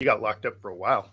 You got locked up for a while.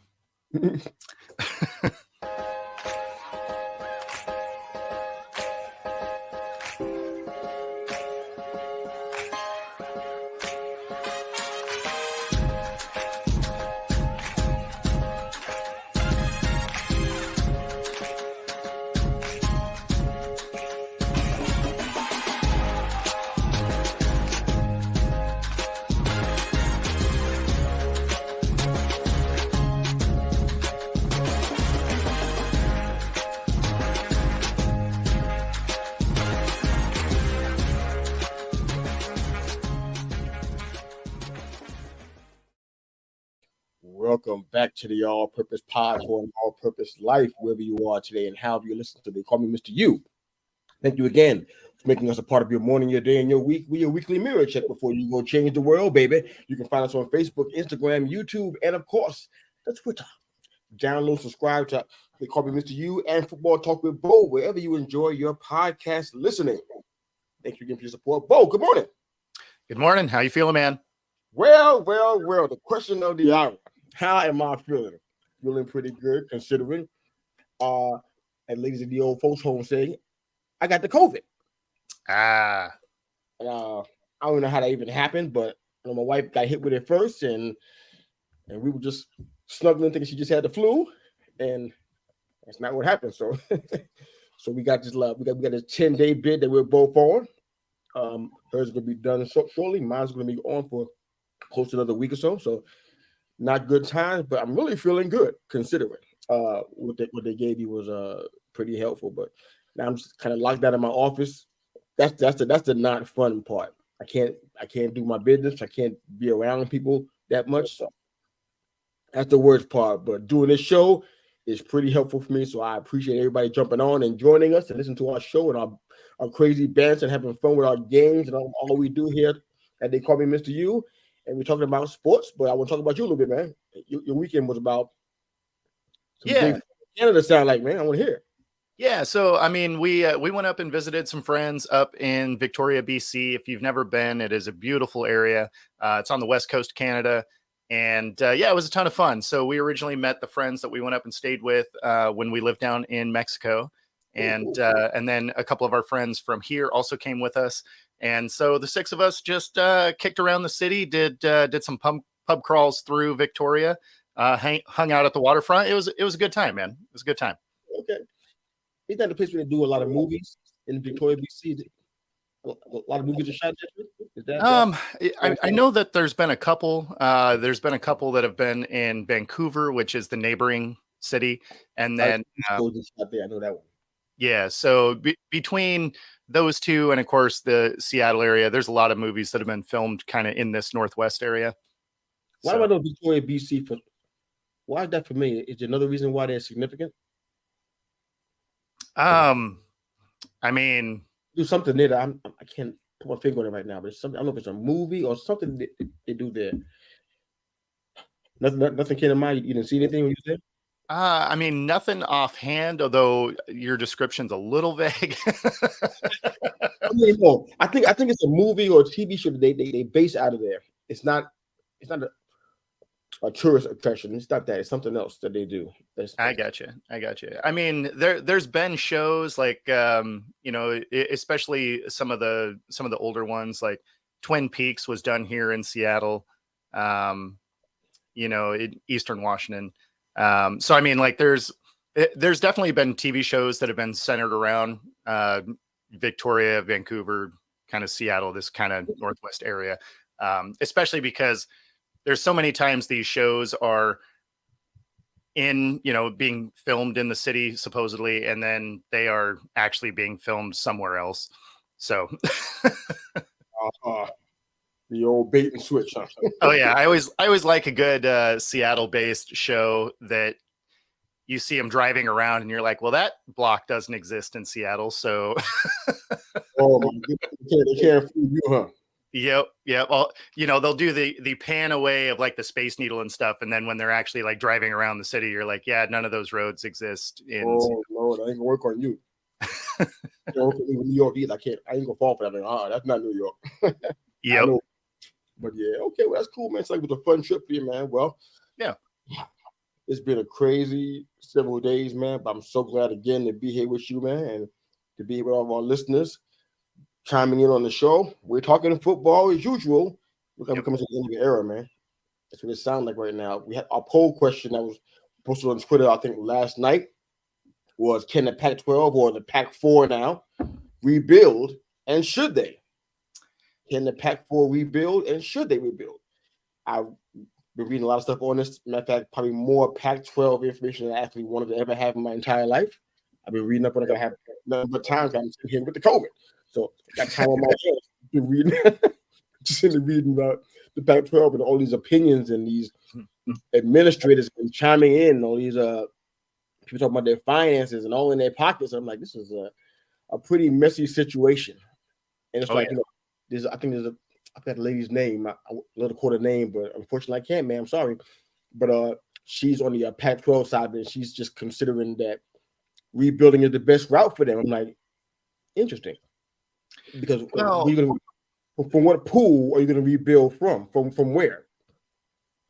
Welcome back to the All-Purpose Pod for an All-Purpose Life, wherever you are today and however you listen to me. Call me Mr. U. Thank you again for making us a part of your morning, your day, and your week. We your weekly mirror check before you go change the world, baby. You can find us on Facebook, Instagram, YouTube, and of course, the Twitter. Download, subscribe to They Call Me Mr. U and Football Talk with Bo, wherever you enjoy your podcast listening. Thank you again for your support. Bo, good morning. Good morning. How you feeling, man? Well. The question of the hour. How am I feeling? Feeling pretty good, considering, and ladies in the old folks home saying, I got the COVID. I don't know how that even happened, but my wife got hit with it first, and we were just snuggling, thinking she just had the flu, and that's not what happened. So, so we got this. We got this 10-day bid that we're both on. Hers is gonna be done shortly. Mine's gonna be on for close to another week or so. So. Not good times, but I'm really feeling good considering what they gave you was pretty helpful. But now I'm just kind of locked out of my office. That's the not fun part. I can't do my business. I can't be around people that much. So that's the worst part. But doing this show is pretty helpful for me. So I appreciate everybody jumping on and joining us and listening to our show and our crazy bands and having fun with our games and all we do here. And They Call Me Mr. U. And we're talking about sports, but I want to talk about you a little bit, man. Your weekend was about Canada sound like, man. I want to hear. Yeah, so I mean, we went up and visited some friends up in Victoria, BC. If you've never been, it is a beautiful area. It's on the west coast of Canada, and it was a ton of fun. So we originally met the friends that we went up and stayed with when we lived down in Mexico, and then a couple of our friends from here also came with us. And so the six of us just kicked around the city, did some pub crawls through Victoria, hung out at the waterfront. It was a good time, man. It was a good time. Okay. Isn't that the place where they do a lot of movies in Victoria, BC? A lot of movies are shot there? Is that I know that there's been a couple. There's been a couple that have been in Vancouver, which is the neighboring city. And then I know that one. Yeah, so between those two and, of course, the Seattle area, there's a lot of movies that have been filmed kind of in this Northwest area. Why do I know Victoria, BC? Why is that for me? Is there another reason why they're significant? I mean, do something there that I can't put my finger on it right now, but it's something. I don't know if it's a movie or something they do there. Nothing came to mind. You didn't see anything when you was there? I mean, nothing offhand, although your description's a little vague. I think it's a movie or a TV show that they base out of there. It's not a tourist attraction. It's not that. It's something else that they do. I got you. I mean, there's been shows like especially some of the older ones, like Twin Peaks was done here in Seattle, in Eastern Washington. So I mean, like there's definitely been TV shows that have been centered around Victoria, Vancouver, kind of Seattle, this kind of Northwest area, especially because there's so many times these shows are being filmed in the city supposedly, and then they are actually being filmed somewhere else. So the old bait and switch. Huh? Oh yeah, I always like a good Seattle-based show that you see them driving around, and you're like, well, that block doesn't exist in Seattle, so. Oh my goodness, they can't fool you, huh? Yep. Well, they'll do the pan away of like the Space Needle and stuff, and then when they're actually like driving around the city, you're like, yeah, none of those roads exist in. Oh Lord, I ain't gonna work on you. New York either. I ain't gonna fall for that. That's not New York. Yep. But yeah, okay, well that's cool, man. It's like it was a fun trip for you, man. Well, Yeah. It's been a crazy several days, man. But I'm so glad again to be here with you, man, and to be here with all of our listeners chiming in on the show. We're talking football as usual. We're coming to the end of the era, man. That's what it sounds like right now. We had our poll question that was posted on Twitter, I think, last night was, can the Pac-12 or the Pac-4 now rebuild, and should they? Can the Pac-4 rebuild, and should they rebuild? I've been reading a lot of stuff on this. Matter of fact, probably more Pac-12 information than I actually wanted to ever have in my entire life. I've been reading up on it. I have nothing but time. I'm sitting here with the COVID. So got time on my hands. Been reading, just reading about the Pac-12 and all these opinions and these administrators and chiming in, all these people talking about their finances and all in their pockets. I'm like, this is a pretty messy situation. And it's I forgot the lady's name. I let her quote her name, but unfortunately I can't, man. I'm sorry. But she's on the Pac-12 side, and she's just considering that rebuilding is the best route for them. I'm like, interesting. Because from what pool are you going to rebuild from? From where?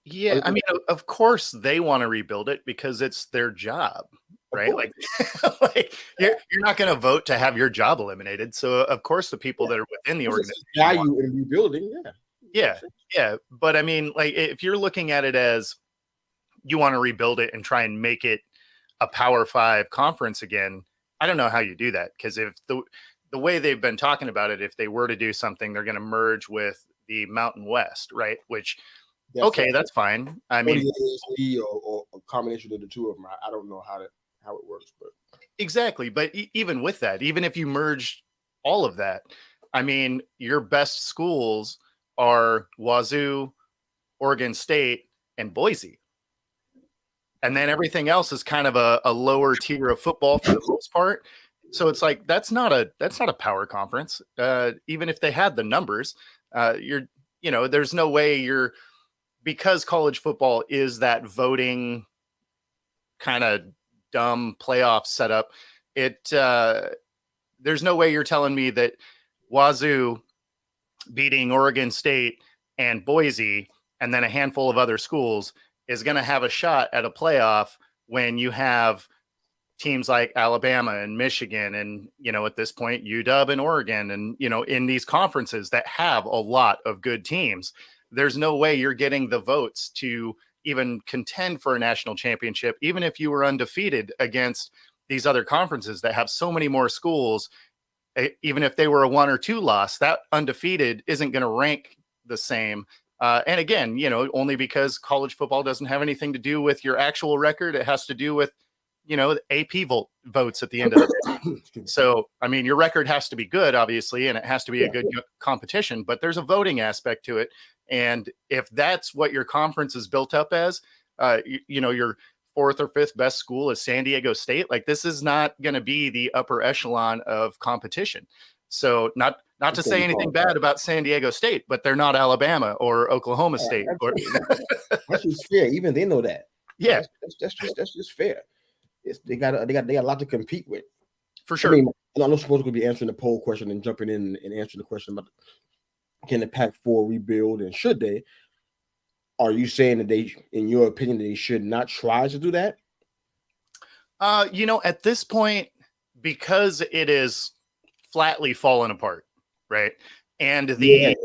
Yeah, I mean, of course they want to rebuild it because it's their job, right? Like, you're not going to vote to have your job eliminated. So of course the people that are within the organization value in rebuilding, yeah. But I mean, like, if you're looking at it as you want to rebuild it and try and make it a Power 5 conference again, I don't know how you do that, because if the way they've been talking about it, if they were to do something, they're going to merge with the Mountain West, right? Which that's fine. I mean, or a combination of the two of them. I don't know how it works, but exactly. But even with that, even if you merge all of that, I mean, your best schools are Wazoo, Oregon State, and Boise, and then everything else is kind of a lower tier of football for the most part. So it's like that's not a power conference. Even if they had the numbers, there's no way because college football is that voting kind of dumb playoff setup. There's no way you're telling me that Wazoo beating Oregon State and Boise and then a handful of other schools is going to have a shot at a playoff when you have teams like Alabama and Michigan and, at this point, UW and Oregon and, in these conferences that have a lot of good teams. There's no way you're getting the votes to even contend for a national championship, even if you were undefeated against these other conferences that have so many more schools. Even if they were a 1 or 2 loss, that undefeated isn't going to rank the same. And again, only because college football doesn't have anything to do with your actual record. It has to do with, AP votes at the end of the day. So, I mean, your record has to be good, obviously, and it has to be a good competition, but there's a voting aspect to it. And if that's what your conference is built up as, your 4th or 5th best school is San Diego State, like, this is not going to be the upper echelon of competition. So not to say anything bad about San Diego State, but they're not Alabama or Oklahoma State. That's just fair. Even they know that. Yeah, that's just fair. They got a lot to compete with, for sure. I mean, I'm not supposed to be answering the poll question and jumping in and answering the question about can the Pac-4 rebuild and should they? Are you saying that they, in your opinion, they should not try to do that? At this point, because it is flatly fallen apart, right? And the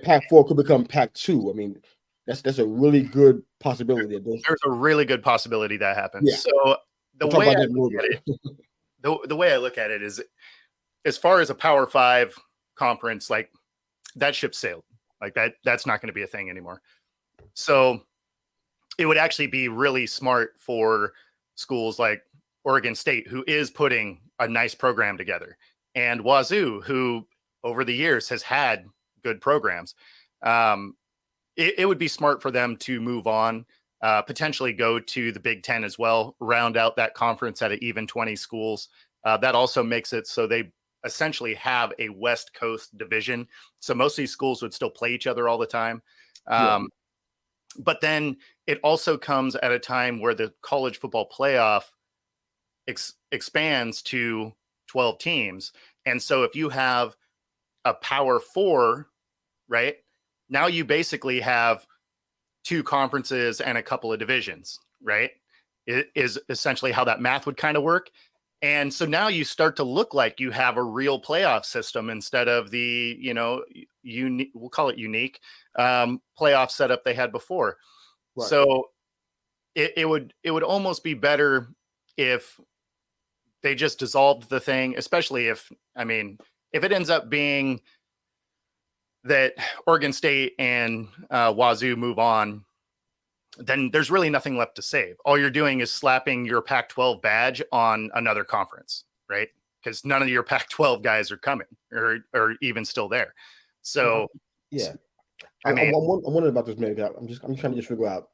Pac-4 could become Pac-2. I mean, that's a really good possibility. There's a really good possibility that happens. Yeah. So the way I look at it is, as far as a Power 5 conference, like, that ship sailed. Like, that's not going to be a thing anymore. So it would actually be really smart for schools like Oregon State, who is putting a nice program together, and Wazoo, who over the years has had good programs. It would be smart for them to move on, potentially go to the Big Ten as well, round out that conference at an even 20 schools. That also makes it so they essentially have a West Coast division. So most of these schools would still play each other all the time. But then it also comes at a time where the college football playoff expands to 12 teams. And so if you have a Power 4, right, now you basically have two conferences and a couple of divisions, right? It is essentially how that math would kind of work. And so now you start to look like you have a real playoff system instead of the, we'll call it unique playoff setup they had before. Right. So it would almost be better if they just dissolved the thing, especially if it ends up being that Oregon State and Wazoo move on, then there's really nothing left to save. All you're doing is slapping your Pac-12 badge on another conference, right? Because none of your Pac-12 guys are coming or even still there. So, yeah, I'm wondering about this, man. I'm trying to figure out.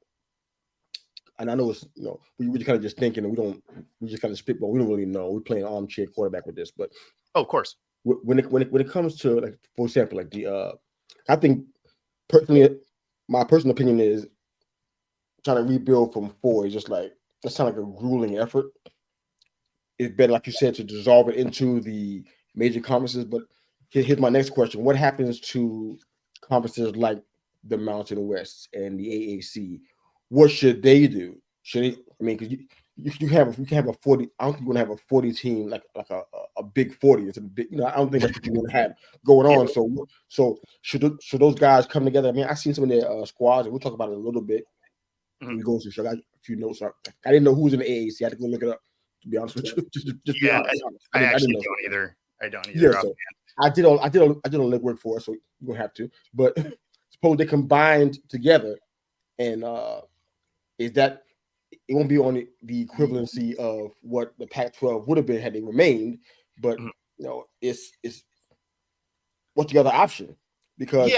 And I know it's we kind of just thinking, and we just kind of spitball. We don't really know. We're playing armchair quarterback with this, but of course, when it comes to, like, for example, like I think personally, my personal opinion is trying to rebuild from 4 is just like, that sounds like a grueling effort. It's better, like you said, to dissolve it into the major conferences. But here's my next question: what happens to conferences like the Mountain West and the AAC? What should they do? Should they? I mean, because you have a 40. I don't think you want to have a 40 team like a big 40. It's a big. I don't think that's what you want to have going on. So should those guys come together? I mean, I've seen some of their squads, and we'll talk about it a little bit. Mm-hmm. We go through. So I got a few notes. I didn't know who was in the AAC. I had to go look it up. To be honest with you, just be honest. I actually don't either. I don't either. Yeah, so I did a legwork for it, so you don't have to. But suppose they combined together, and is that it won't be on the equivalency of what the Pac-12 would have been had they remained, but it's what's the other option? Because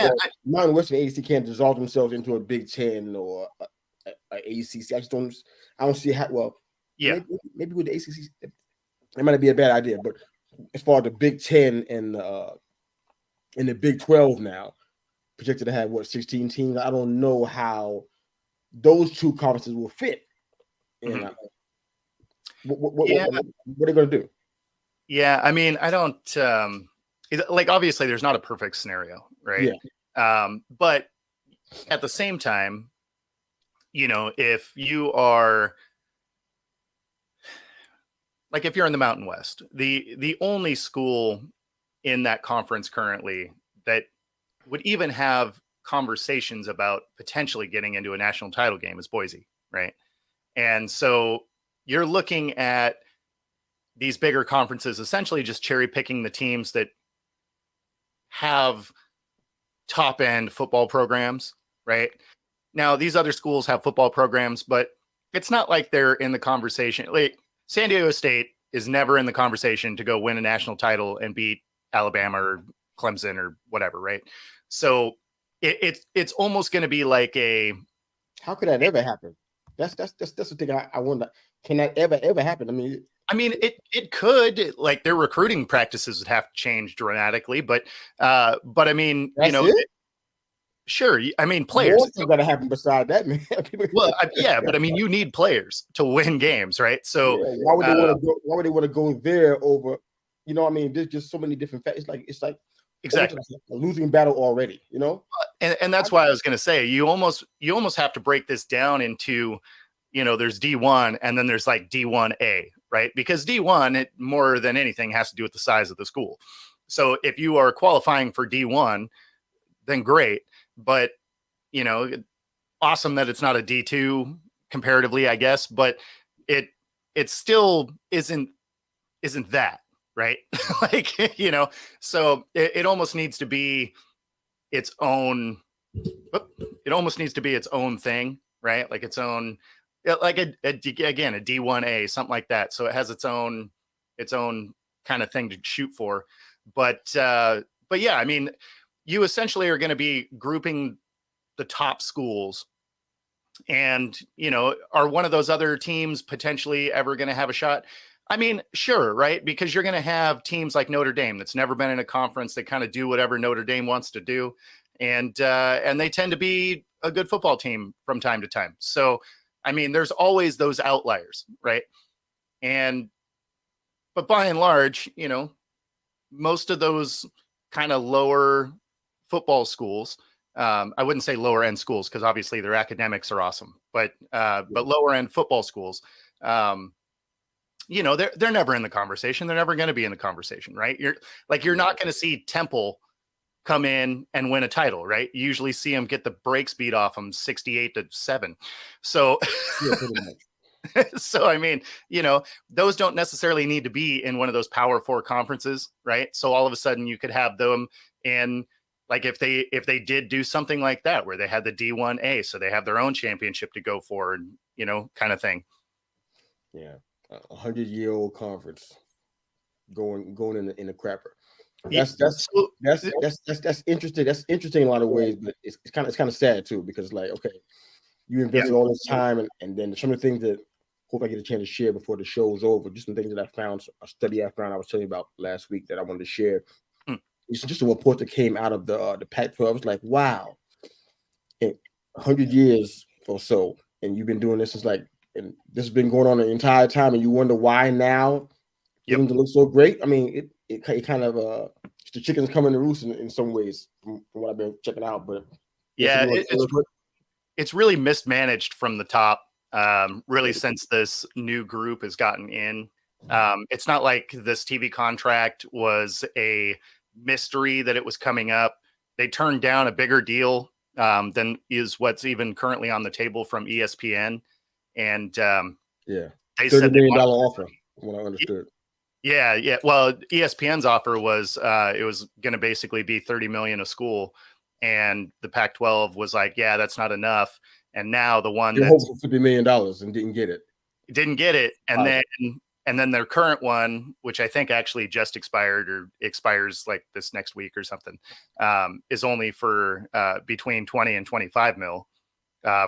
Mountain West and AAC can't dissolve themselves into a Big Ten or a ACC. I don't see how. Well, maybe with the ACC, it might be a bad idea. But as far as the Big Ten and the Big 12 now, projected to have 16 teams. I don't know how those two conferences will fit. And what are they going to do? Yeah, I mean, I don't obviously there's not a perfect scenario, right? Yeah. But at the same time, if you are like, if you're in the Mountain West, the only school in that conference currently that would even have conversations about potentially getting into a national title game is Boise, right? And so you're looking at these bigger conferences essentially just cherry picking the teams that have top end football programs, right? Now, these other schools have football programs, but it's not like they're in the conversation. Like, San Diego State is never in the conversation to go win a national title and beat Alabama or Clemson or whatever, right? So it's almost going to be like a. How could that ever happen? That's the thing I wonder. Can that ever happen? I mean, it could. Like, their recruiting practices would have to change dramatically, but I mean, sure. I mean, players. What's going to happen beside that, man? Well, but I mean, you need players to win games, right? So why would they want to go? Why would they want to go there over? There's just so many different factors. It's like exactly a losing battle already. And that's why I was going to say you almost have to break this down into, there's D1 and then there's like D1A, right? Because D1, it more than anything has to do with the size of the school. So if you are qualifying for D1, then great. But, awesome that it's not a D2 comparatively, I guess, but it still isn't that, right? Like, so it almost needs to be its own, it almost needs to be its own thing, right? Like its own, like again, a D1A, something like that. So it has its own kind of thing to shoot for. But yeah, I mean, you essentially are going to be grouping the top schools, and are one of those other teams potentially ever going to have a shot? I mean, sure, right? Because you're going to have teams like Notre Dame that's never been in a conference. They kind of do whatever Notre Dame wants to do, and they tend to be a good football team from time to time. So, I mean, there's always those outliers, right? But by and large, most of those kind of lower football schools I wouldn't say lower end schools because obviously their academics are awesome, but lower end football schools, they're never in the conversation. They're never going to be in the conversation, right? You're not going to see Temple come in and win a title, right? You usually see them get the brakes beat off them 68-7. So, Yeah, pretty much. so I mean, those don't necessarily need to be in one of those Power 4 conferences, right? So all of a sudden you could have them in, like, if they did do something like that where they had the D1A, so they have their own championship to go for, and kind of thing. Yeah, 100-year-old conference going in the crapper. That's interesting. That's interesting in a lot of ways, but it's kind of sad too, because like, okay, you invested all this time, and then some of the things that hope I get a chance to share before the show is over. Just some things that I found, a study I found, I was telling you about last week that I wanted to share. It's just a report that came out of the Pac-12. I was like, wow, in 100 years or so, and you've been doing this since and this has been going on the entire time, and you wonder why now things look so great. I mean, it kind of the chickens coming to roost in some ways from what I've been checking out. But yeah, it's really mismanaged from the top. Really, since this new group has gotten in, it's not like this TV contract was a mystery that it was coming up. They turned down a bigger deal than is what's even currently on the table from ESPN, and they said $30 million offer, from what I understood. Yeah. Well, ESPN's offer was it was going to basically be $30 million a school, and the Pac-12 was like, yeah, that's not enough. And now the one that hoped for $50 million and didn't get it, and then their current one, which I think actually just expired or expires like this next week or something, is only for between 20 and 25 mil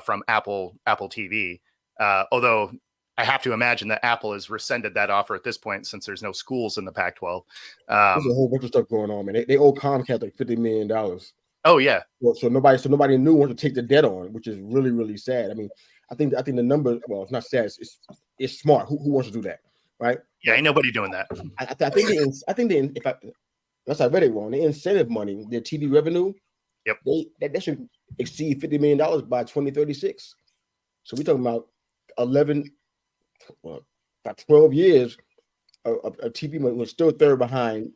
from Apple TV. Although I have to imagine that Apple has rescinded that offer at this point, since there's no schools in the Pac-12. There's a whole bunch of stuff going on, man. They owe Comcast like $50 million. Oh yeah. So nobody new wants to take the debt on, which is really, really sad. I mean, I think the number, well, it's not sad. It's smart. Who wants to do that, right? Yeah, ain't nobody doing that. I think unless I read it wrong, the incentive money, their TV revenue, that should exceed $50 million by 2036. So we're talking about 12 years of TV money. Was still third behind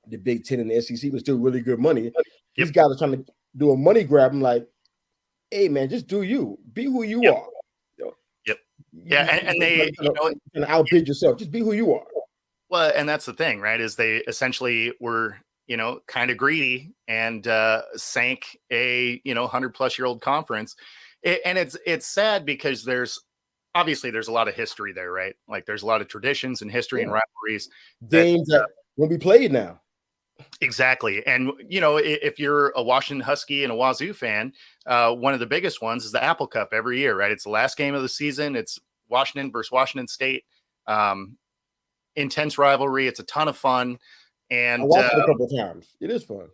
the Big Ten and the SEC, but still really good money. These guys are trying to do a money grab. I'm like, hey man, just do you. Be who you are. Yeah, and they and outbid yourself. Just be who you are. Well, and that's the thing, right? Is they essentially were, kind of greedy and sank a 100-plus-year-old conference. And it's sad because there's a lot of history there, right? Like there's a lot of traditions and history and rivalries. Games that won't be played now. Exactly. And, if you're a Washington Husky and a Wazoo fan, one of the biggest ones is the Apple Cup every year, right? It's the last game of the season. It's Washington versus Washington State. Intense rivalry. It's a ton of fun. And I watched it a couple of times. It is fun.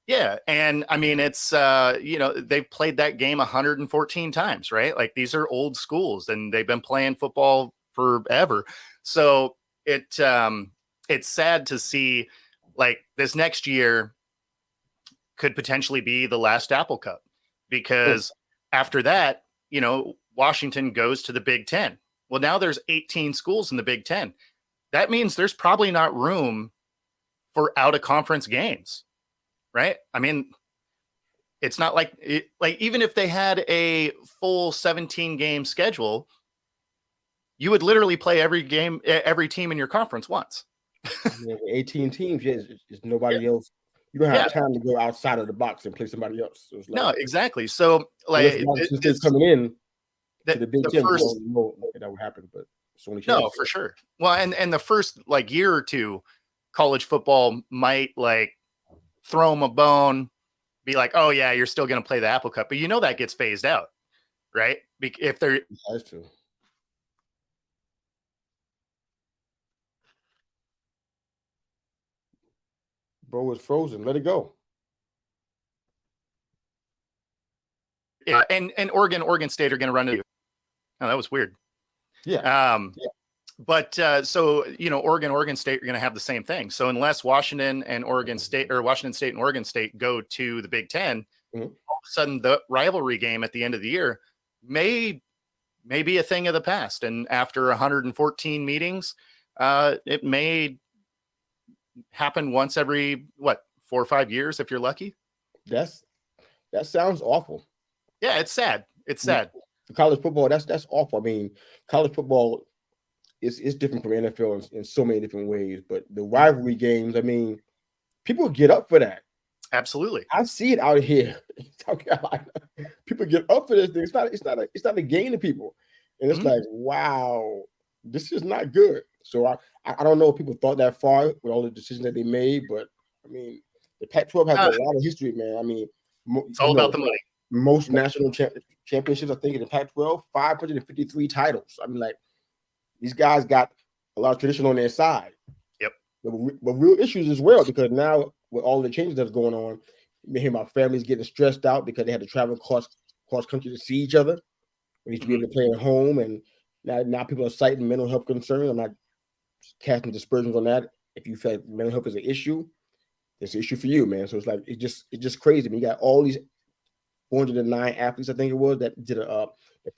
Yeah. And I mean, it's, they've played that game 114 times, right? Like these are old schools and they've been playing football forever. So it's sad to see, like, this next year could potentially be the last Apple Cup, because after that, Washington goes to the Big Ten. Well, now there's 18 schools in the Big Ten. That means there's probably not room for out of conference games, right? I mean, it's not like even if they had a full 17 game schedule, you would literally play every team in your conference once. 18 teams, there's nobody else. You don't have time to go outside of the box and play somebody else. So no, exactly. So it's coming in to the Big Ten. First, that would happen, but it's only for sure. Well, and the first year or two, college football might throw them a bone, be like, oh yeah, you're still going to play the Apple Cup, but that gets phased out, right? If they're that's true. Bro is frozen. Let it go. Yeah, and Oregon State are going to run into. Oh, that was weird. Yeah. But so Oregon State are going to have the same thing. So unless Washington State and Oregon State go to the Big Ten, of a sudden the rivalry game at the end of the year may be a thing of the past. And after 114 meetings, it may happen once every 4 or 5 years if you're lucky. That sounds awful. Yeah, it's sad. It's sad. College football, that's awful. I mean, college football is different from NFL in so many different ways. But the rivalry games, I mean, people get up for that. Absolutely. I see it out here in South Carolina. People get up for this thing. It's not a game to people. And it's like, wow, this is not good. So I don't know if people thought that far with all the decisions that they made, but I mean, the Pac-12 has a lot of history, man. I mean, it's all about the money. Most national championships, I think, in the Pac-12, 553 titles. I mean, like, these guys got a lot of tradition on their side. Yep. But real issues as well, because now with all the changes that's going on, you hear about families getting stressed out because they had to travel cross country to see each other. We need to be able to play at home, and now people are citing mental health concerns. I'm not casting dispersions on that. If you feel like mental health is an issue, it's an issue for you, man. So it's like it's just crazy. I mean, you got all these 409 athletes, I think it was, that did the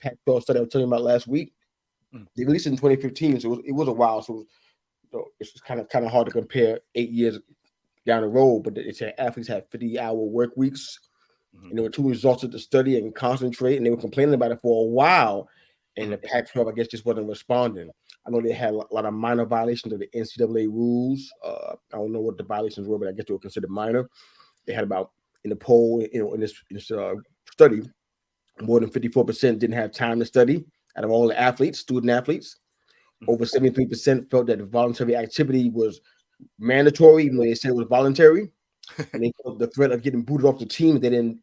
Pac-12 study I was telling you about last week. They released it in 2015, so it was a while. So it's kind of hard to compare 8 years down the road. But it said athletes had 50-hour work weeks, and there were 2 results of the study and concentrate, and they were complaining about it for a while. And the Pac-12, I guess, just wasn't responding. I know they had a lot of minor violations of the NCAA rules. I don't know what the violations were, but I guess they were considered minor. They had about, in the poll, in this study, more than 54% didn't have time to study out of all the athletes, student athletes. Over 73% felt that the voluntary activity was mandatory, even though they said it was voluntary. And they felt the threat of getting booted off the team if they didn't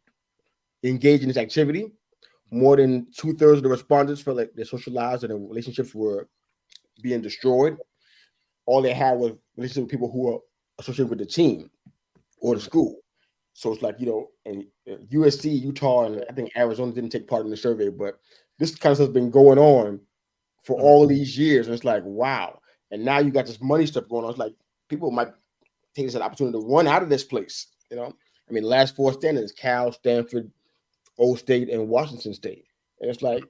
engage in this activity. More than 2/3 of the respondents felt like their social lives and their relationships were being destroyed. All they had was relationships with people who were associated with the team or the school. So it's like, and USC, Utah, and I think Arizona didn't take part in the survey, but this kind of stuff has been going on for all these years. And it's like, wow. And now you got this money stuff going on. It's like people might take this as an opportunity to run out of this place. I mean, the last 4 standings: Cal, Stanford, Old State, and Washington State. And it's like,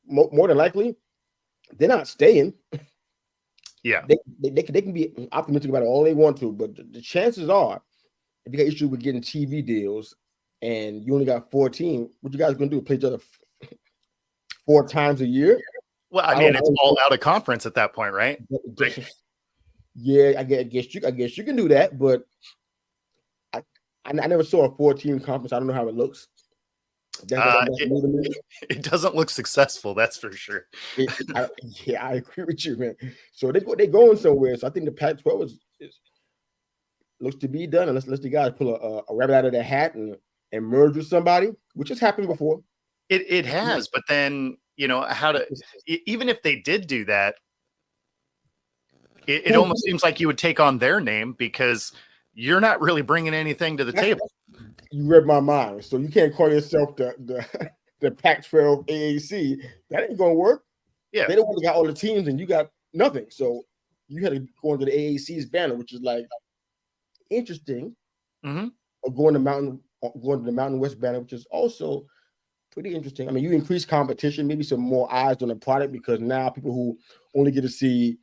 more than likely, they're not staying. Yeah. They can be optimistic about it all they want to, but the chances are, if you got issues with getting TV deals and you only got 14, what you guys going to do? Play each other 4 times a year? Well, I mean, it's all out of conference at that point, right? Yeah, I guess you can do that, but I never saw a 4-team conference. I don't know how it looks. It doesn't look successful, that's for sure. I agree with you, man. So they're going somewhere. So I think the Pac-12 is looks to be done, unless the guys pull a rabbit out of their hat and merge with somebody, which has happened before. It has, but then even if they did do that, it almost seems like you would take on their name because you're not really bringing anything to the table. You read my mind. So you can't call yourself the Pac-12 AAC. That ain't gonna work. Yeah, they don't want to got all the teams and you got nothing. So you had to go into the AAC's banner, which is like interesting. Or going to the Mountain West banner, which is also pretty interesting. I mean, you increase competition, maybe some more eyes on the product, because now people who only get to see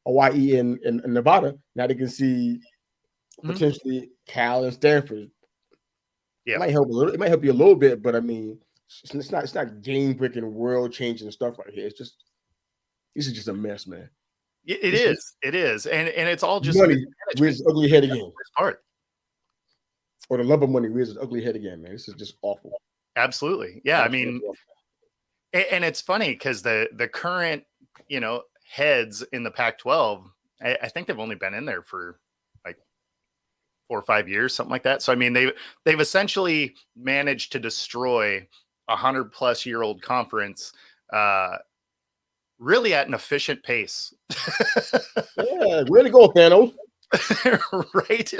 Hawaii and Nevada, now they can see potentially Cal and Stanford. Yeah, it might help a little. It might help you a little bit, but I mean, it's not game breaking, world changing stuff right here. This is just a mess, man. It is, and it's all just money rears its ugly head again. Part. Or the love of money rears its ugly head again, man. This is just awful. Absolutely, yeah. I mean, and it's funny because the current heads in the Pac-12, I think they've only been in there for like 4 or 5 years, something like that. So I mean, they've essentially managed to destroy 100-plus-year-old conference, really at an efficient pace. Yeah, way to go, Thanos. Right.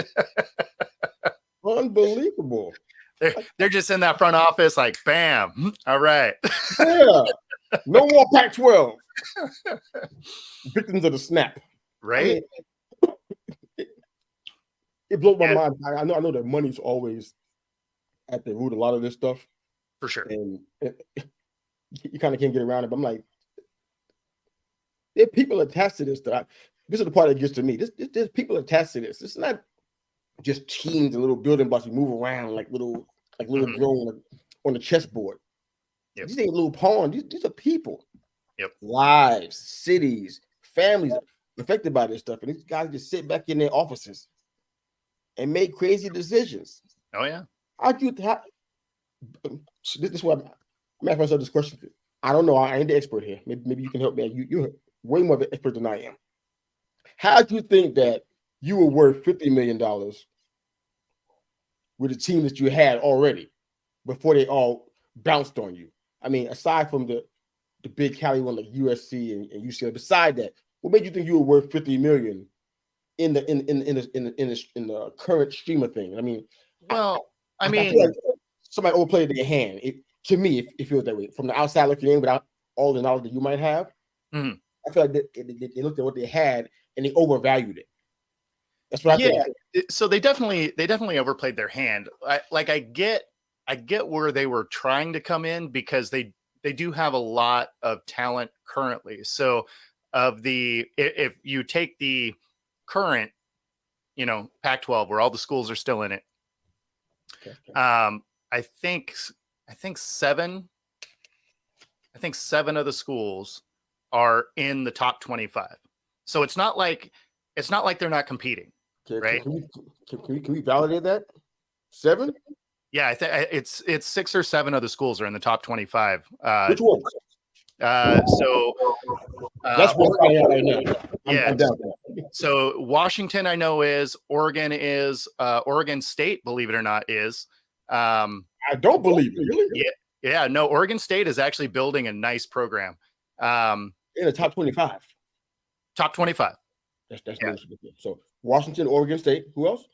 Unbelievable. They're just in that front office, like, bam. All right. Yeah. No more Pac-12. Victims of the snap. Right. I mean, it blew my mind. I know that money's always at the root of a lot of this stuff, For sure. and you kind of can't get around it. But I'm like, there are people attached to this stuff. This is the part that gets to me. There's people attached to this. It's not just teams and little building blocks you move around like little drone on the chessboard. Yep. These ain't little pawns. These are people. Yep. Lives, cities, families affected by this stuff, and these guys just sit back in their offices and make crazy decisions. Oh yeah. This is what I'm asking myself this question. I don't know. I ain't the expert here. Maybe you can help me. You're way more of an expert than I am. How do you think that you were worth $50 million with the team that you had already before they all bounced on you? I mean, aside from the big Cali one like USC and UCLA, beside that, what made you think you were worth $50 million in the current stream of things? I mean, well, I feel like somebody overplayed their hand. To me, it feels that way. From the outside looking in, without all the knowledge that you might have, I feel like they looked at what they had and they overvalued it. That's what I think. So they definitely overplayed their hand. I get where they were trying to come in because they do have a lot of talent currently. So if you take the current, Pac-12 where all the schools are still in it, I think 7 of the schools are in the top 25. So it's not like they're not competing, right? Can we validate that? 7? Yeah, I think it's 6 or 7 of the schools are in the top 25. Which ones? So that's what's coming out right now. I'm down there. So Washington, I know is, Oregon is, Oregon State, believe it or not, is. I don't believe it. Really? Yeah. No, Oregon State is actually building a nice program. In the top 25. Top 25. That's so Washington, Oregon State. Who else?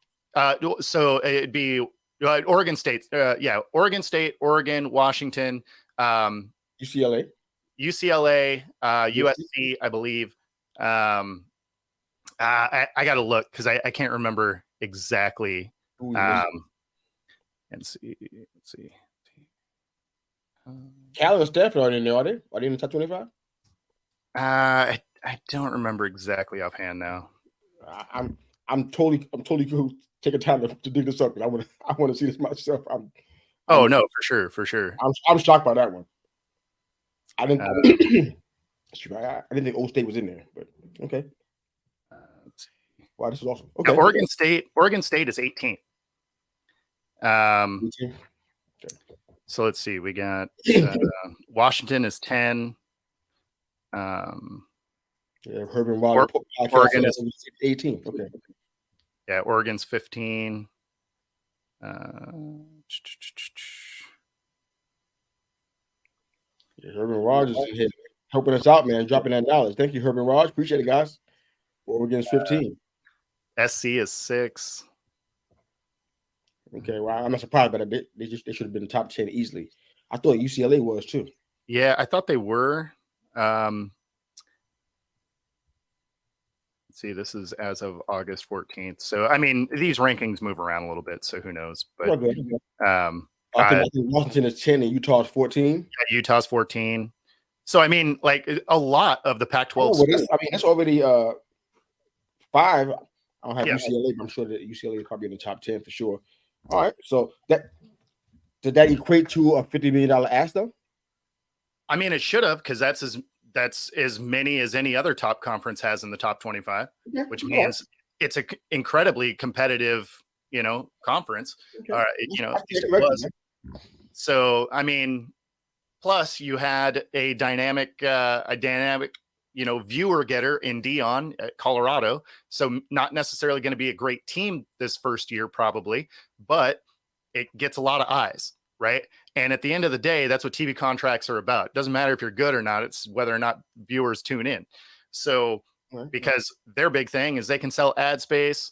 So it'd be Oregon State. Oregon State, Oregon, Washington, UCLA, USC, I believe. I got to look because I can't remember exactly. Let's see. Cal and Stanford are in there, are they? Are they in the top 25? I don't remember exactly offhand now. I'm totally cool. Take a time to dig this up, and I want to see this myself. No, for sure. I'm shocked by that one. I didn't. I didn't think Old State was in there, but okay. Let's see. Wow, this is awesome. Okay. Oregon State is 18. Okay. So let's see. We got Washington is 10. Herman Wilder. Oregon is 18. Okay. Yeah, Oregon's 15. Herman Rogers is here helping us out, man, dropping that knowledge. Thank you, Herman Rogers. Appreciate it, guys. Oregon's 15. SC is 6. Okay, well, I'm not surprised by that. They should have been top 10 easily. I thought UCLA was too. Yeah, I thought they were. Let's see, this is as of August 14th. So, I mean, these rankings move around a little bit, so who knows? But I think Washington is 10 and Utah's 14. Yeah, Utah's 14. So, I mean, like a lot of the Pac-12. That's already 5. I don't have UCLA, but I'm sure that UCLA is probably in the top 10 for sure. All right. So did that equate to a $50 million ask though? I mean, it should have, because that's as many as any other top conference has in the top 25, which means it's an incredibly competitive, conference. Okay. So, I mean, plus you had a dynamic, viewer getter in Dion at Colorado. So not necessarily going to be a great team this first year, probably, but it gets a lot of eyes, right? And at the end of the day, that's what TV contracts are about. It doesn't matter if you're good or not. It's whether or not viewers tune in. So because their big thing is they can sell ad space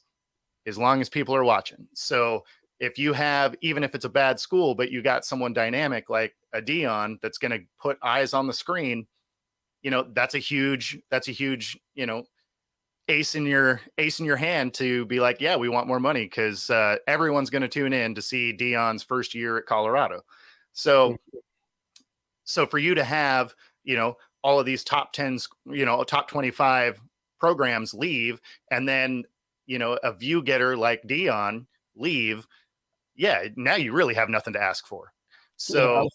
as long as people are watching. So if you have, even if it's a bad school, but you got someone dynamic like a Dion that's going to put eyes on the screen, that's a huge, ace in your hand to be like, yeah, we want more money because everyone's going to tune in to see Dion's first year at Colorado. So for you to have, all of these top 10s, top 25 programs leave, and then, a view getter like Dion leave, yeah, now you really have nothing to ask for. So,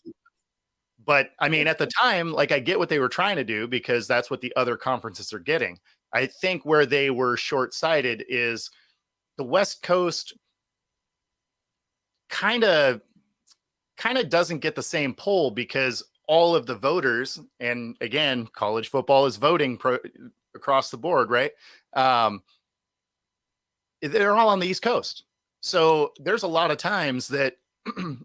but I mean, at the time, like, I get what they were trying to do because that's what the other conferences are getting. I think where they were short-sighted is the West Coast kind of doesn't get the same pull because all of the voters, and again, college football is voting across the board, right? They're all on the East Coast. So there's a lot of times that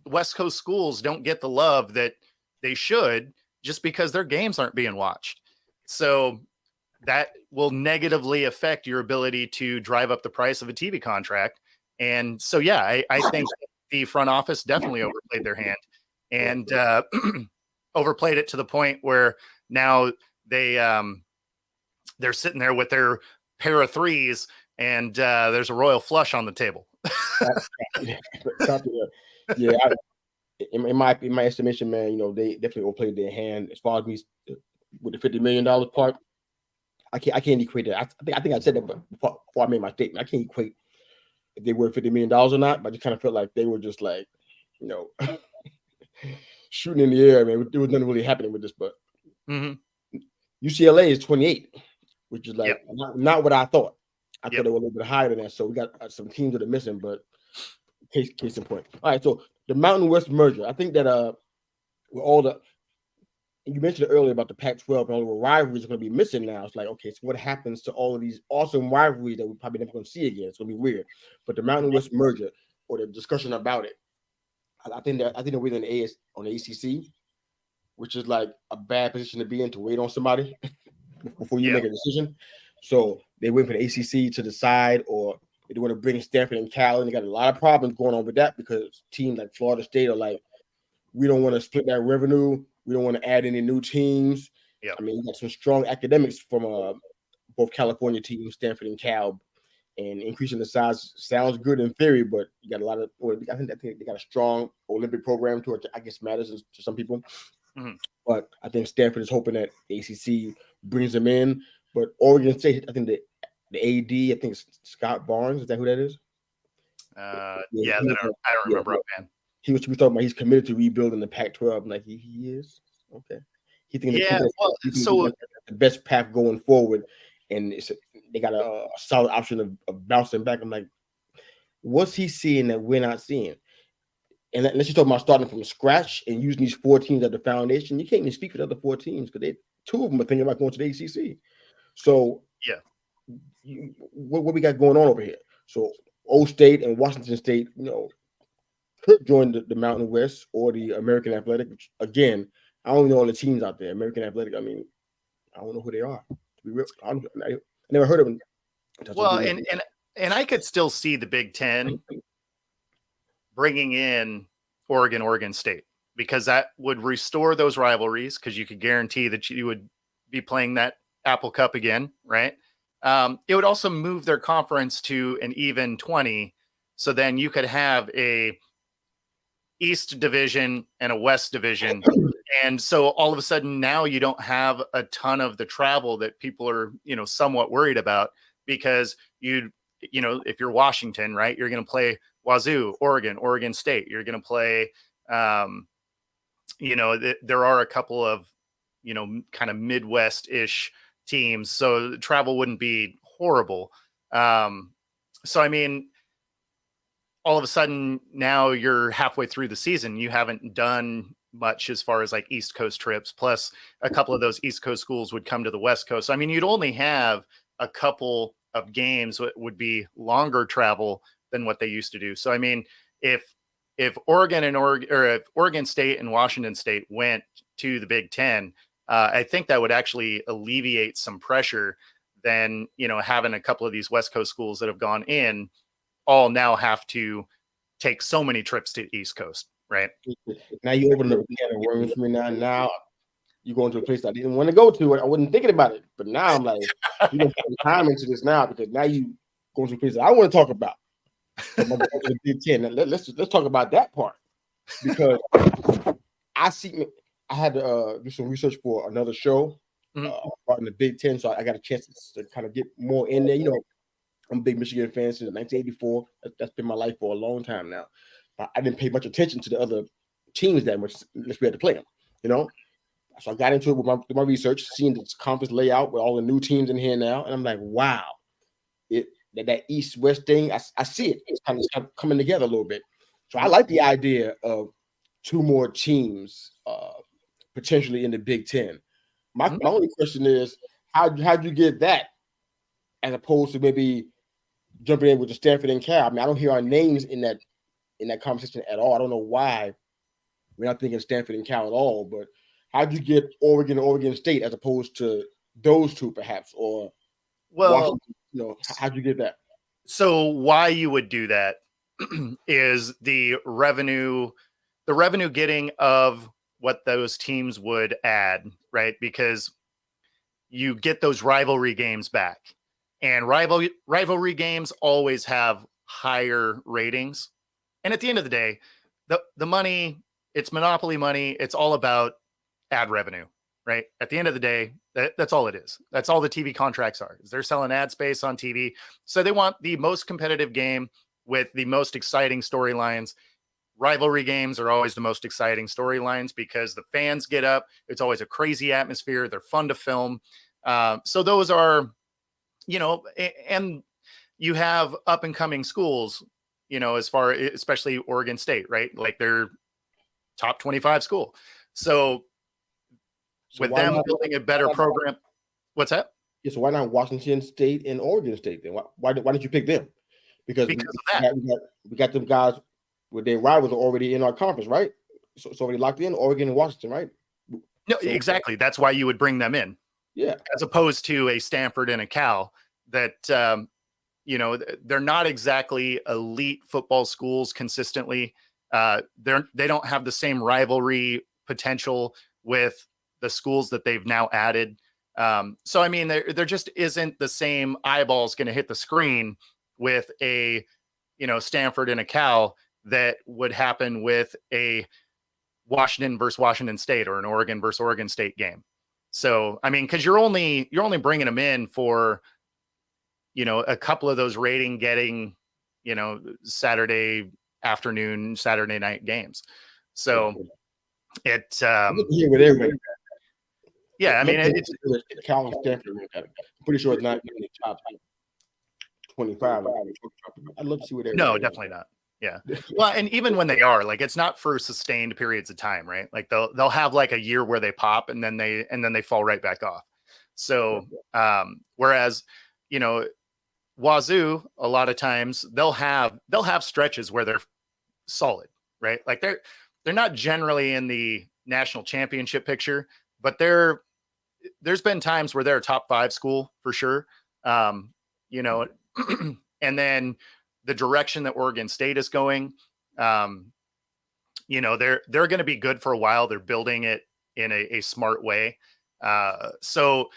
West Coast schools don't get the love that they should just because their games aren't being watched. So that will negatively affect your ability to drive up the price of a TV contract. And so, yeah, I think the front office definitely overplayed their hand and overplayed it to the point where now they're sitting there with their pair of threes and there's a royal flush on the table. Yeah, in my estimation, man, they definitely overplayed their hand. As far as me with the $50 million part, I can't equate that. I think I said that before I made my statement. I can't equate if they were $50 million or not, but I just kind of felt like they were just like, shooting in the air, man. There was nothing really happening with this, but UCLA is 28, which is like not what I thought. I thought they were a little bit higher than that. So we got some teams that are missing, but case in point. All right, so the Mountain West merger. I think that with all the, you mentioned earlier about the Pac-12 and all the rivalries are going to be missing now. It's like, okay, so what happens to all of these awesome rivalries that we're probably never going to see again? It's going to be weird. But the Mountain West merger or the discussion about it, I think they're within on the ACC, which is like a bad position to be in, to wait on somebody before you make a decision. So they wait for the ACC to decide, or they want to bring Stanford and Cal, and they got a lot of problems going on with that because teams like Florida State are like, we don't want to split that revenue. We don't want to add any new teams. Yeah. I mean, you got some strong academics from both California teams, Stanford and Cal, and increasing the size sounds good in theory, but you got a lot of. I think they got a strong Olympic program to it. I guess matters to some people, but I think Stanford is hoping that the ACC brings them in. But Oregon State, I think the AD, I think it's Scott Barnes. Is that who that is? I don't remember. Man. He was talking about he's committed to rebuilding the Pac-12. I'm like, he is? Okay. He thinks the best path going forward, and they got a solid option of bouncing back. I'm like, what's he seeing that we're not seeing? And unless you're talking about starting from scratch and using these 4 teams as the foundation, you can't even speak for the other 4 teams because 2 of them are thinking about going to the ACC. So what we got going on over here? So O State and Washington State, could join the Mountain West or the American Athletic. Which, again, I don't know all the teams out there. American Athletic, I mean, I don't know who they are. To be real, I never heard of them. Well, and I could still see the Big Ten bringing in Oregon State, because that would restore those rivalries, because you could guarantee that you would be playing that Apple Cup again, right? It would also move their conference to an even 20. So then you could have a East division and a West division. And so all of a sudden now you don't have a ton of the travel that people are, somewhat worried about, because if you're Washington, right, you're going to play Wazoo, Oregon State. You're going to play, there are a couple of, kind of Midwest-ish teams. So travel wouldn't be horrible. So, I mean, all of a sudden now you're halfway through the season. You haven't done much as far as like East Coast trips. Plus a couple of those East Coast schools would come to the West Coast. So, I mean, you'd only have a couple of games that would be longer travel than what they used to do. So, I mean, if if Oregon State and Washington State went to the Big Ten, I think that would actually alleviate some pressure than, having a couple of these West Coast schools that have gone in all now have to take so many trips to the East Coast, right? Now you open up a can of worms for me now. Now you going to a place I didn't want to go to. I wasn't thinking about it, but now I'm like, you're gonna put time into this now because now you going to a place that I want to talk about. So I'm going to the Big Ten. Now, let's talk about that part because I had to do some research for another show about the Big Ten, so I got a chance to kind of get more in there. I'm a big Michigan fan since 1984. That's been my life for a long time now. But I didn't pay much attention to the other teams that much unless we had to play them. So I got into it with my research, seeing the conference layout with all the new teams in here now, and I'm like, wow, that East-West thing, I see it. It's kind of coming together a little bit. So I like the idea of 2 more teams potentially in the Big Ten. My only question is, how'd you get that as opposed to maybe jumping in with the Stanford and Cal? I mean, I don't hear our names in that conversation at all. I don't know why we're not thinking Stanford and Cal at all, but how'd you get Oregon State as opposed to those 2 perhaps? Or Washington, how'd you get that? So why you would do that is the revenue getting of what those teams would add, right? Because you get those rivalry games back, and rivalry games always have higher ratings. And at the end of the day, the money, it's monopoly money. It's all about ad revenue, right? At the end of the day, that's all it is. That's all the TV contracts are. They're selling ad space on TV. So they want the most competitive game with the most exciting storylines. Rivalry games are always the most exciting storylines because the fans get up. It's always a crazy atmosphere. They're fun to film. So those are, and you have up and coming schools, especially Oregon State, right? Like they're top 25 school. So with them building a better program, what's that? Yeah, so why not Washington State and Oregon State then? Why did you pick them? Because of that. We got them guys with their rivals already in our conference, right? So already locked in, Oregon and Washington, right? No, exactly. That's why you would bring them in. Yeah. As opposed to a Stanford and a Cal that, they're not exactly elite football schools consistently. They don't have the same rivalry potential with the schools that they've now added. So, I mean, there just isn't the same eyeballs going to hit the screen with a, Stanford and a Cal that would happen with a Washington versus Washington State or an Oregon versus Oregon State game. So, I mean, because you're only bringing them in for, a couple of those rating getting, Saturday afternoon, Saturday night games. So it, yeah, I mean, it's Cal and Stanford. I'm pretty sure it's not in the top 25. I'd love to see what they're. No, definitely not. Yeah. Well, and even when they are, like, it's not for sustained periods of time, right? Like they'll have like a year where they pop and then they fall right back off. So, whereas, Wazoo, a lot of times they'll have stretches where they're solid, right? Like they're not generally in the national championship picture, but there's been times where they're a top 5 school for sure. And then the direction that Oregon State is going, they're going to be good for a while. They're building it in a smart way. So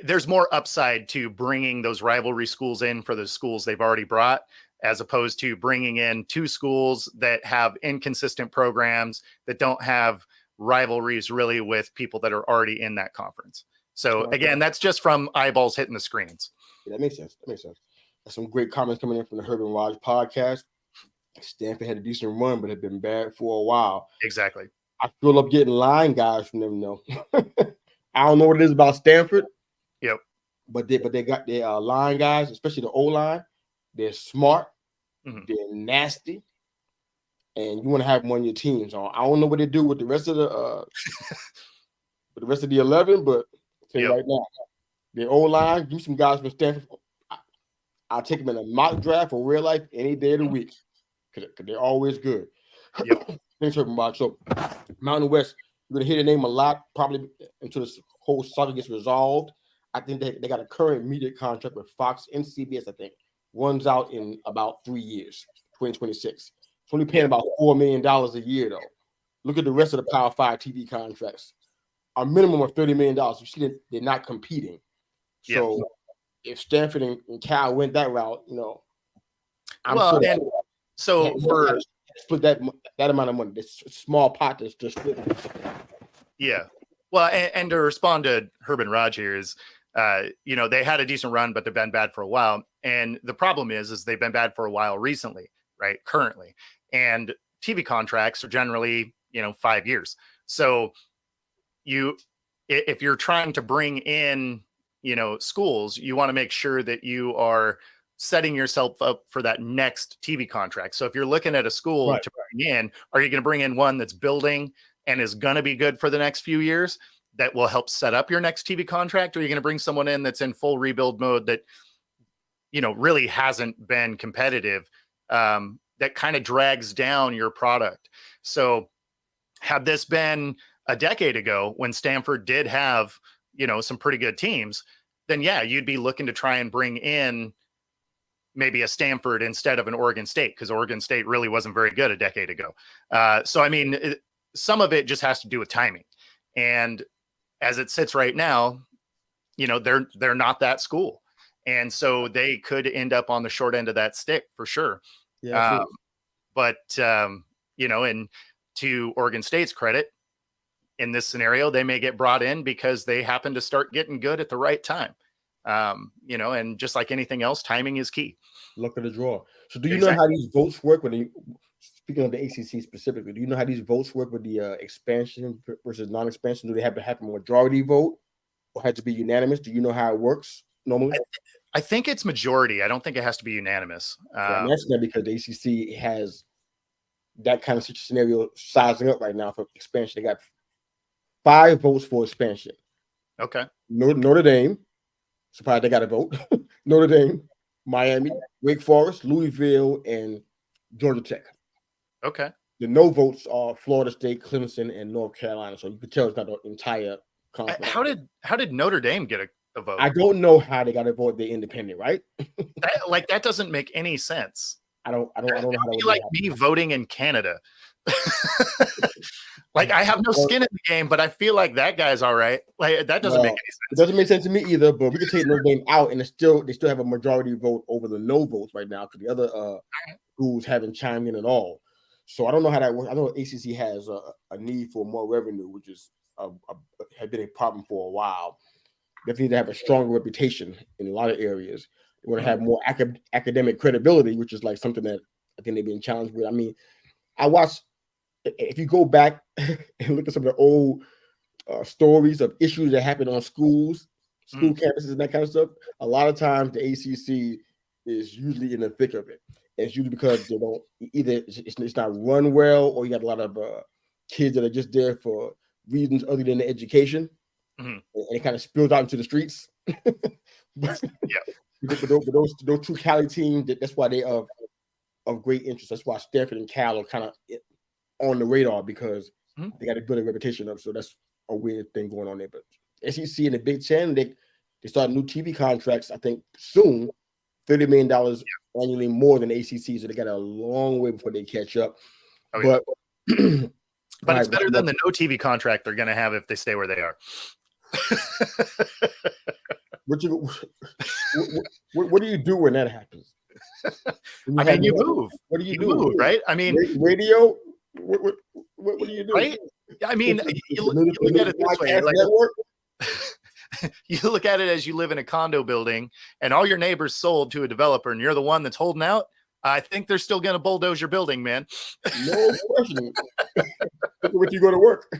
there's more upside to bringing those rivalry schools in for the schools they've already brought, as opposed to bringing in 2 schools that have inconsistent programs that don't have rivalries really with people that are already in that conference. So again, that's just from eyeballs hitting the screens. Yeah, that makes sense. There's some great comments coming in from the Herb and Raj podcast. Stanford had a decent run, but had been bad for a while. Exactly. I feel up getting line guys from them though. I don't know what it is about Stanford. Yep. But they got their line guys, especially the O-line. They're smart. Mm-hmm. They're nasty. And you want to have them on your team. So I don't know what they do with the rest of the 11, but I'll tell you right now, their O-line, give me some guys from Stanford. I'll take them in a mock draft or real life any day of the week because they're always good. Yep. Thanks, Urban. So Mountain West, you're gonna hear the name a lot probably until this whole saga gets resolved. I think they got a current media contract with Fox and CBS. I think runs out in about 3 years, 2026. It's only paying about $4 million a year though. Look at the rest of the Power 5 TV contracts. a minimum of $30 million. You see that they're not competing. So if Stanford and Cal went that route, I'm sure split that amount of money. This small pot that's just split. Yeah. Well, and to respond to Herb and Raj here is, they had a decent run, but they've been bad for a while. And the problem is they've been bad for a while recently, right? Currently. And TV contracts are generally, 5 years. So if you're trying to bring in, schools, you want to make sure that you are setting yourself up for that next TV contract. So if you're looking at a school to bring in, are you going to bring in one that's building and is going to be good for the next few years that will help set up your next TV contract? Or are you going to bring someone in that's in full rebuild mode that, really hasn't been competitive, that kind of drags down your product? So had this been a decade ago when Stanford did have, some pretty good teams, then you'd be looking to try and bring in maybe a Stanford instead of an Oregon State, because Oregon State really wasn't very good a decade ago. So, I mean, some of it just has to do with timing. And as it sits right now, they're not that school. And so they could end up on the short end of that stick for sure. Yeah. And to Oregon State's credit, in this scenario, they may get brought in because they happen to start getting good at the right time. And just like anything else, timing is key. Look at the draw. So do you know how these votes work speaking of the ACC specifically, do you know how these votes work with the expansion versus non-expansion? Do they have to have a majority vote or have to be unanimous? Do you know how it works normally? I think it's majority. I don't think it has to be unanimous. I'm asking that because the ACC has that kind of scenario sizing up right now for expansion. They got 5 votes for expansion. Okay. Notre Dame, surprised they got a vote. Notre Dame, Miami, Wake Forest, Louisville, and Georgia Tech. Okay. The no votes are Florida State, Clemson, and North Carolina. So you can tell it's not the entire conference. How did Notre Dame get a vote? I don't know how they got a vote. They're independent, right? that doesn't make any sense. I don't know how that would like me voting in Canada. Like I have no skin in the game, but I feel like that guy's all right. Like that doesn't make any sense. It doesn't make sense to me either. But we can take Notre Dame out, and they still have a majority vote over the no votes right now because the other schools haven't chimed in at all. So I don't know how that works. I know ACC has a need for more revenue, which is had been a problem for a while. They need to have a stronger reputation in a lot of areas. They want to have more academic credibility, which is like something that I think they've been challenged with. I mean, if you go back and look at some of the old stories of issues that happen on school campuses and that kind of stuff, a lot of times the ACC is usually in the thick of it. And it's usually because they don't either it's not run well, or you got a lot of kids that are just there for reasons other than the education, and it kind of spills out into the streets. But those two Cali teams, that's why they are of great interest. That's why Stanford and Cal are kind of on the radar because they got to build a reputation up. So that's a weird thing going on there. But SEC and the Big Ten, they start new TV contracts, I think, soon. $30 million annually more than ACC, so they got a long way before they catch up. But it's better than the no TV contract they're going to have if they stay where they are. What do you do when that happens? You move. What do you do? Move, right? I mean, radio. What do you do? Right? I mean, you look at it this way. You look at it as you live in a condo building and all your neighbors sold to a developer and you're the one that's holding out. I think they're still going to bulldoze your building, man. No question. When you go to work.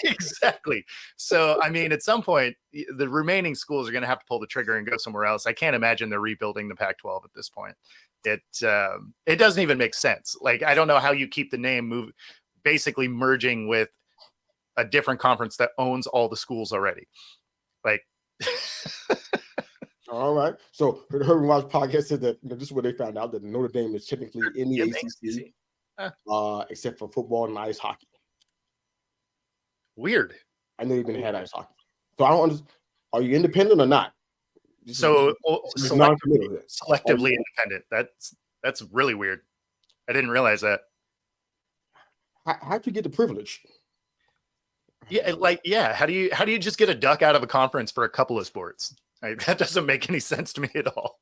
Exactly. So, I mean, at some point, the remaining schools are going to have to pull the trigger and go somewhere else. I can't imagine they're rebuilding the Pac-12 at this point. It doesn't even make sense. Like, I don't know how you keep the name basically merging with a different conference that owns all the schools already. Like, all right. So the Herb and Raj podcast said that this is what they found out, that Notre Dame is technically in the ACC, except for football and ice hockey. Weird. I know you've been had ice hockey, so I don't understand. Are you independent or not? Selectively independent. That's really weird. I didn't realize that. How'd you get the privilege? Yeah. How do you just get a duck out of a conference for a couple of sports? That doesn't make any sense to me at all.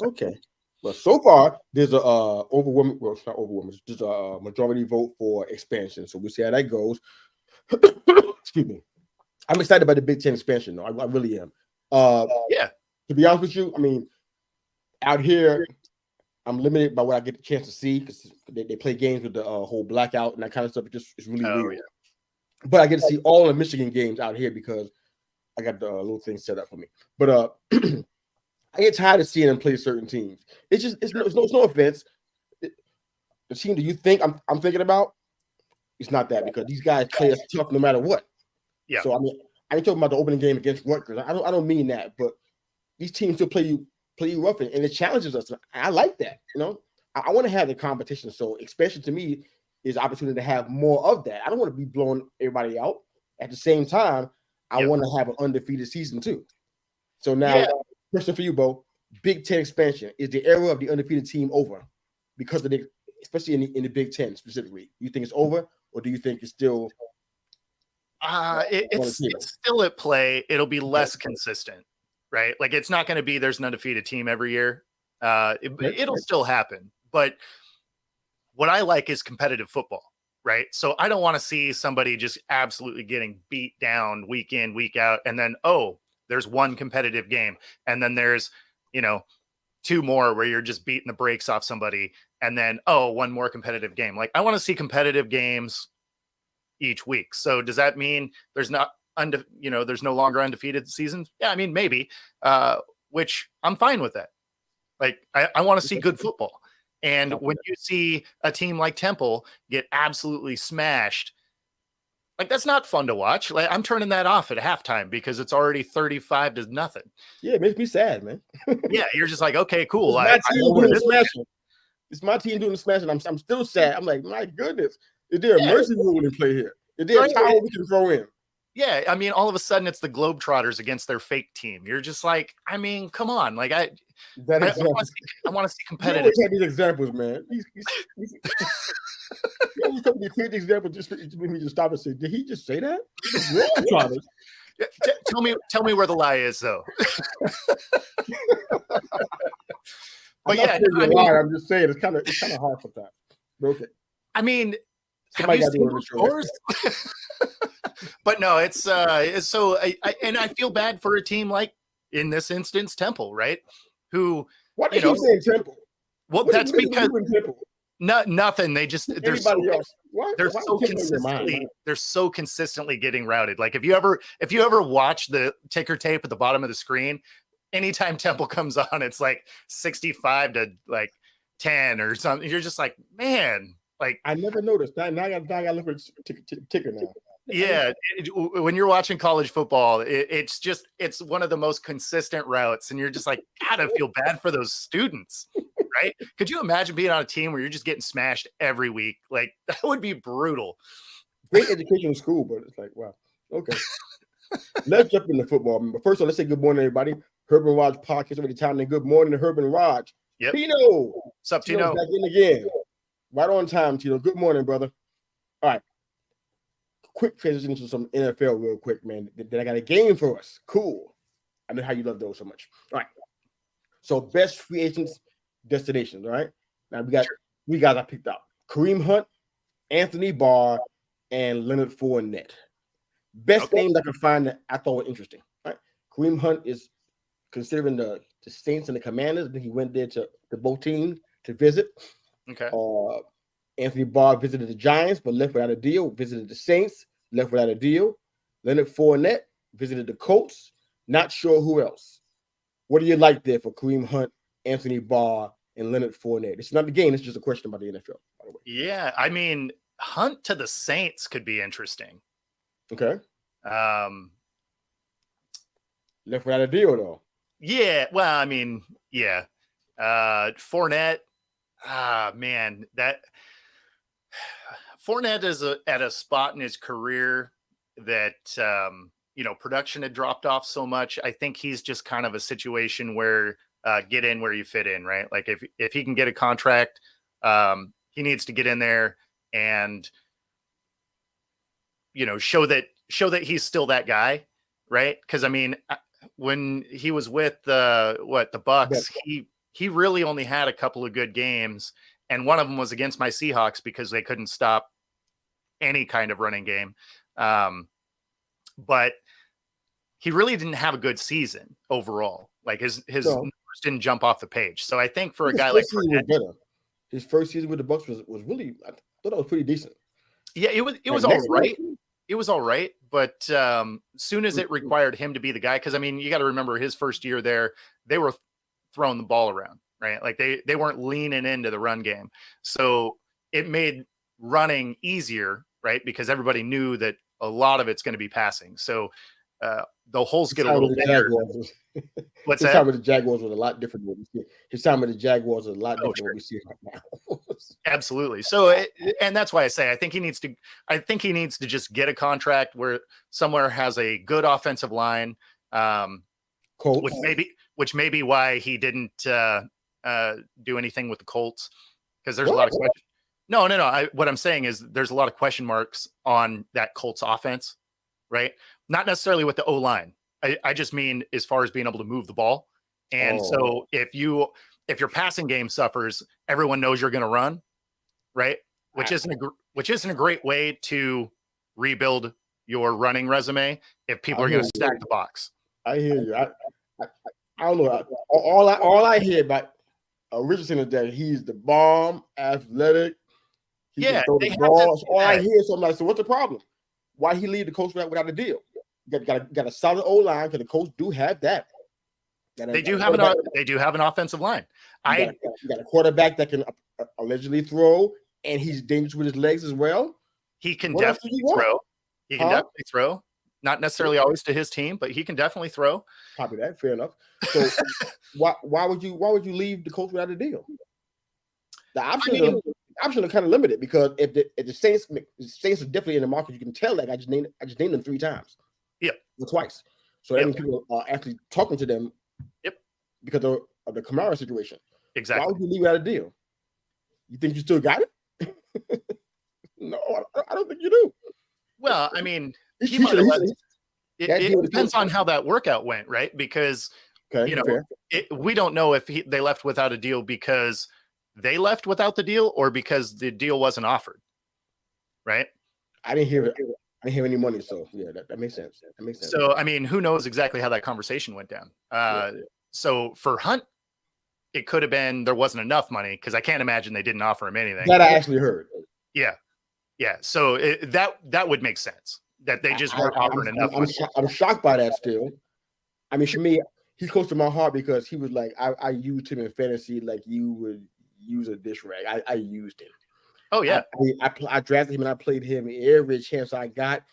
Okay. Well, so far there's a overwhelming. Well, it's not overwhelming. There's a majority vote for expansion. So we'll see how that goes. Excuse me. I'm excited about the Big Ten expansion, though. I really am. Yeah. To be honest with you, I mean, out here, I'm limited by what I get the chance to see because they play games with the whole blackout and that kind of stuff. It's really weird. Yeah. But I get to see all the Michigan games out here because I got the little thing set up for me. But I get tired of seeing them play certain teams. It's no offense. The team that you think I'm thinking about, it's not that because these guys play us tough no matter what. Yeah. So I mean, I ain't talking about the opening game against Rutgers. I don't mean that, but these teams still play you rough and it challenges us. I like that. I want to have the competition. So expansion to me is opportunity to have more of that. I don't want to be blowing everybody out. At the same time, I want to have an undefeated season too. So now, question for you, Bo: Big Ten expansion, is the era of the undefeated team over because of especially in the Big Ten specifically? You think it's over, or do you think it's still? It's still at play. It'll be less consistent, right? Like it's not going to be there's an undefeated team every year. It'll still happen, but what I like is competitive football, right? So I don't want to see somebody just absolutely getting beat down week in, week out, and then there's one competitive game, and then there's two more where you're just beating the brakes off somebody, and then one more competitive game. Like I want to see competitive games each week. So does that mean there's not there's no longer undefeated seasons? Yeah, I mean maybe, which I'm fine with that. Like I want to see good football. And when you see a team like Temple get absolutely smashed, like that's not fun to watch. Like I'm turning that off at halftime because it's already 35-0. Yeah, it makes me sad, man. Yeah, you're just like, okay, cool. It's my team doing the smashing. I'm still sad. I'm like, my goodness, is there a mercy rule in play here? Is there a towel we can throw in? Yeah, I mean, all of a sudden it's the Globetrotters against their fake team. You're just like, I mean, come on. Like I want to see competitive. You always have these examples, man. You always come to create the example just for me to stop and say, did he just say that? Globetrotters. Tell me where the lie is, though. But I'm just saying it's kind of hard sometimes. Okay. I mean, somebody got to do scores. But no, it's so I feel bad for a team like in this instance Temple, right? Who what do you saying Temple? Well, that's because nothing. They just they're so consistently getting routed. Like if you ever watch the ticker tape at the bottom of the screen, anytime Temple comes on, it's like 65-10 or something. You're just like, man, like I never noticed that. Now I got to look at ticker now. Yeah, when you're watching college football, it's one of the most consistent routes, and you're just like, God, I feel bad for those students, right? Could you imagine being on a team where you're just getting smashed every week? Like that would be brutal. Great education in school, but it's like, wow, okay. Let's jump into football. But first of all, let's say good morning, everybody. Herb and Raj podcast every time. And good morning to Herb and Raj. Yep. Tino, what's up, Tino? Back in again. Right on time, Tino. Good morning, brother. All right. Quick transition to some NFL real quick, man. Then I got a game for us. Cool. I know how you love those so much. All right. So best free agents destinations. All right. Now we got three guys I picked out: Kareem Hunt, Anthony Barr, and Leonard Fournette. Best names I can find that I thought were interesting. All right. Kareem Hunt is considering the Saints and the Commanders. Then he went there to both teams to visit. Okay. Anthony Barr visited the Giants, but left without a deal. Visited the Saints, left without a deal. Leonard Fournette visited the Colts. Not sure who else. What do you like there for Kareem Hunt, Anthony Barr, and Leonard Fournette? It's not the game. It's just a question about the NFL, by the way. Yeah, I mean, Hunt to the Saints could be interesting. Okay. Left without a deal, though. Yeah. Well, I mean, yeah. Fournette. Man, that Fournette is at a spot in his career that production had dropped off so much. I think he's just kind of a situation where get in where you fit in, right? Like if he can get a contract, he needs to get in there and show that show that he's still that guy, right? Because I mean, when he was with the Bucks, he really only had a couple of good games, and one of them was against my Seahawks because they couldn't stop any kind of running game. But he really didn't have a good season overall. Like his numbers didn't jump off the page. So I think for a guy like Fournette, his first season with the Bucks was really, I thought that was pretty decent. Yeah, it was all right. It was all right, but soon as it required him to be the guy, because I mean, you got to remember his first year there, they were throwing the ball around, right? Like they weren't leaning into the run game, so it made running easier, right? Because everybody knew that a lot of it's going to be passing. So the holes get a little bigger. His time with the Jaguars was a lot different than what we see. His time with the Jaguars was a lot different than what we see right now. Absolutely. So, and that's why I say I think he needs to just get a contract where somewhere has a good offensive line, which may be why he didn't do anything with the Colts, because there's a lot of questions. No. What I'm saying is there's a lot of question marks on that Colts offense, right? Not necessarily with the O-line. I just mean as far as being able to move the ball. And so if your passing game suffers, everyone knows you're going to run, right? Which isn't a great way to rebuild your running resume if people are going to stack the box. I hear you. I don't know. All I hear about Richardson is that he's the bomb, athletic. He can throw the ball. All I hear is something like, so what's the problem? Why he leave the coach without a deal? Got a solid O-line, because the Colts do have that. They do have an offensive line. You got a quarterback that can allegedly throw, and he's dangerous with his legs as well. He can definitely throw. He can definitely throw. Not necessarily always to his team, but he can definitely throw. Copy that. Fair enough. So why would you leave the Colts without a deal? The options are kind of limited, because if the Saints are definitely in the market, you can tell that I just named them 3 times. Yeah, or twice. So that means people are actually talking to them. Yep. Because of the Kamara situation. Exactly. Why would you leave without a deal? You think you still got it? No, I don't think you do. Well, I mean, it depends on how that workout went, right? Because we don't know if they left without a deal because they left without the deal or because the deal wasn't offered, right? I didn't hear it. I didn't hear any money, so yeah, that makes sense. So I mean, who knows exactly how that conversation went down? So for Hunt, it could have been there wasn't enough money, because I can't imagine they didn't offer him anything. That I actually heard. Yeah. So that would make sense that they just weren't offering enough money. I'm shocked by that still. I mean, for me, he's close to my heart because he was like, I used him in fantasy like you would use a dish rag. I used him. Oh yeah. I drafted him and I played him every chance I got,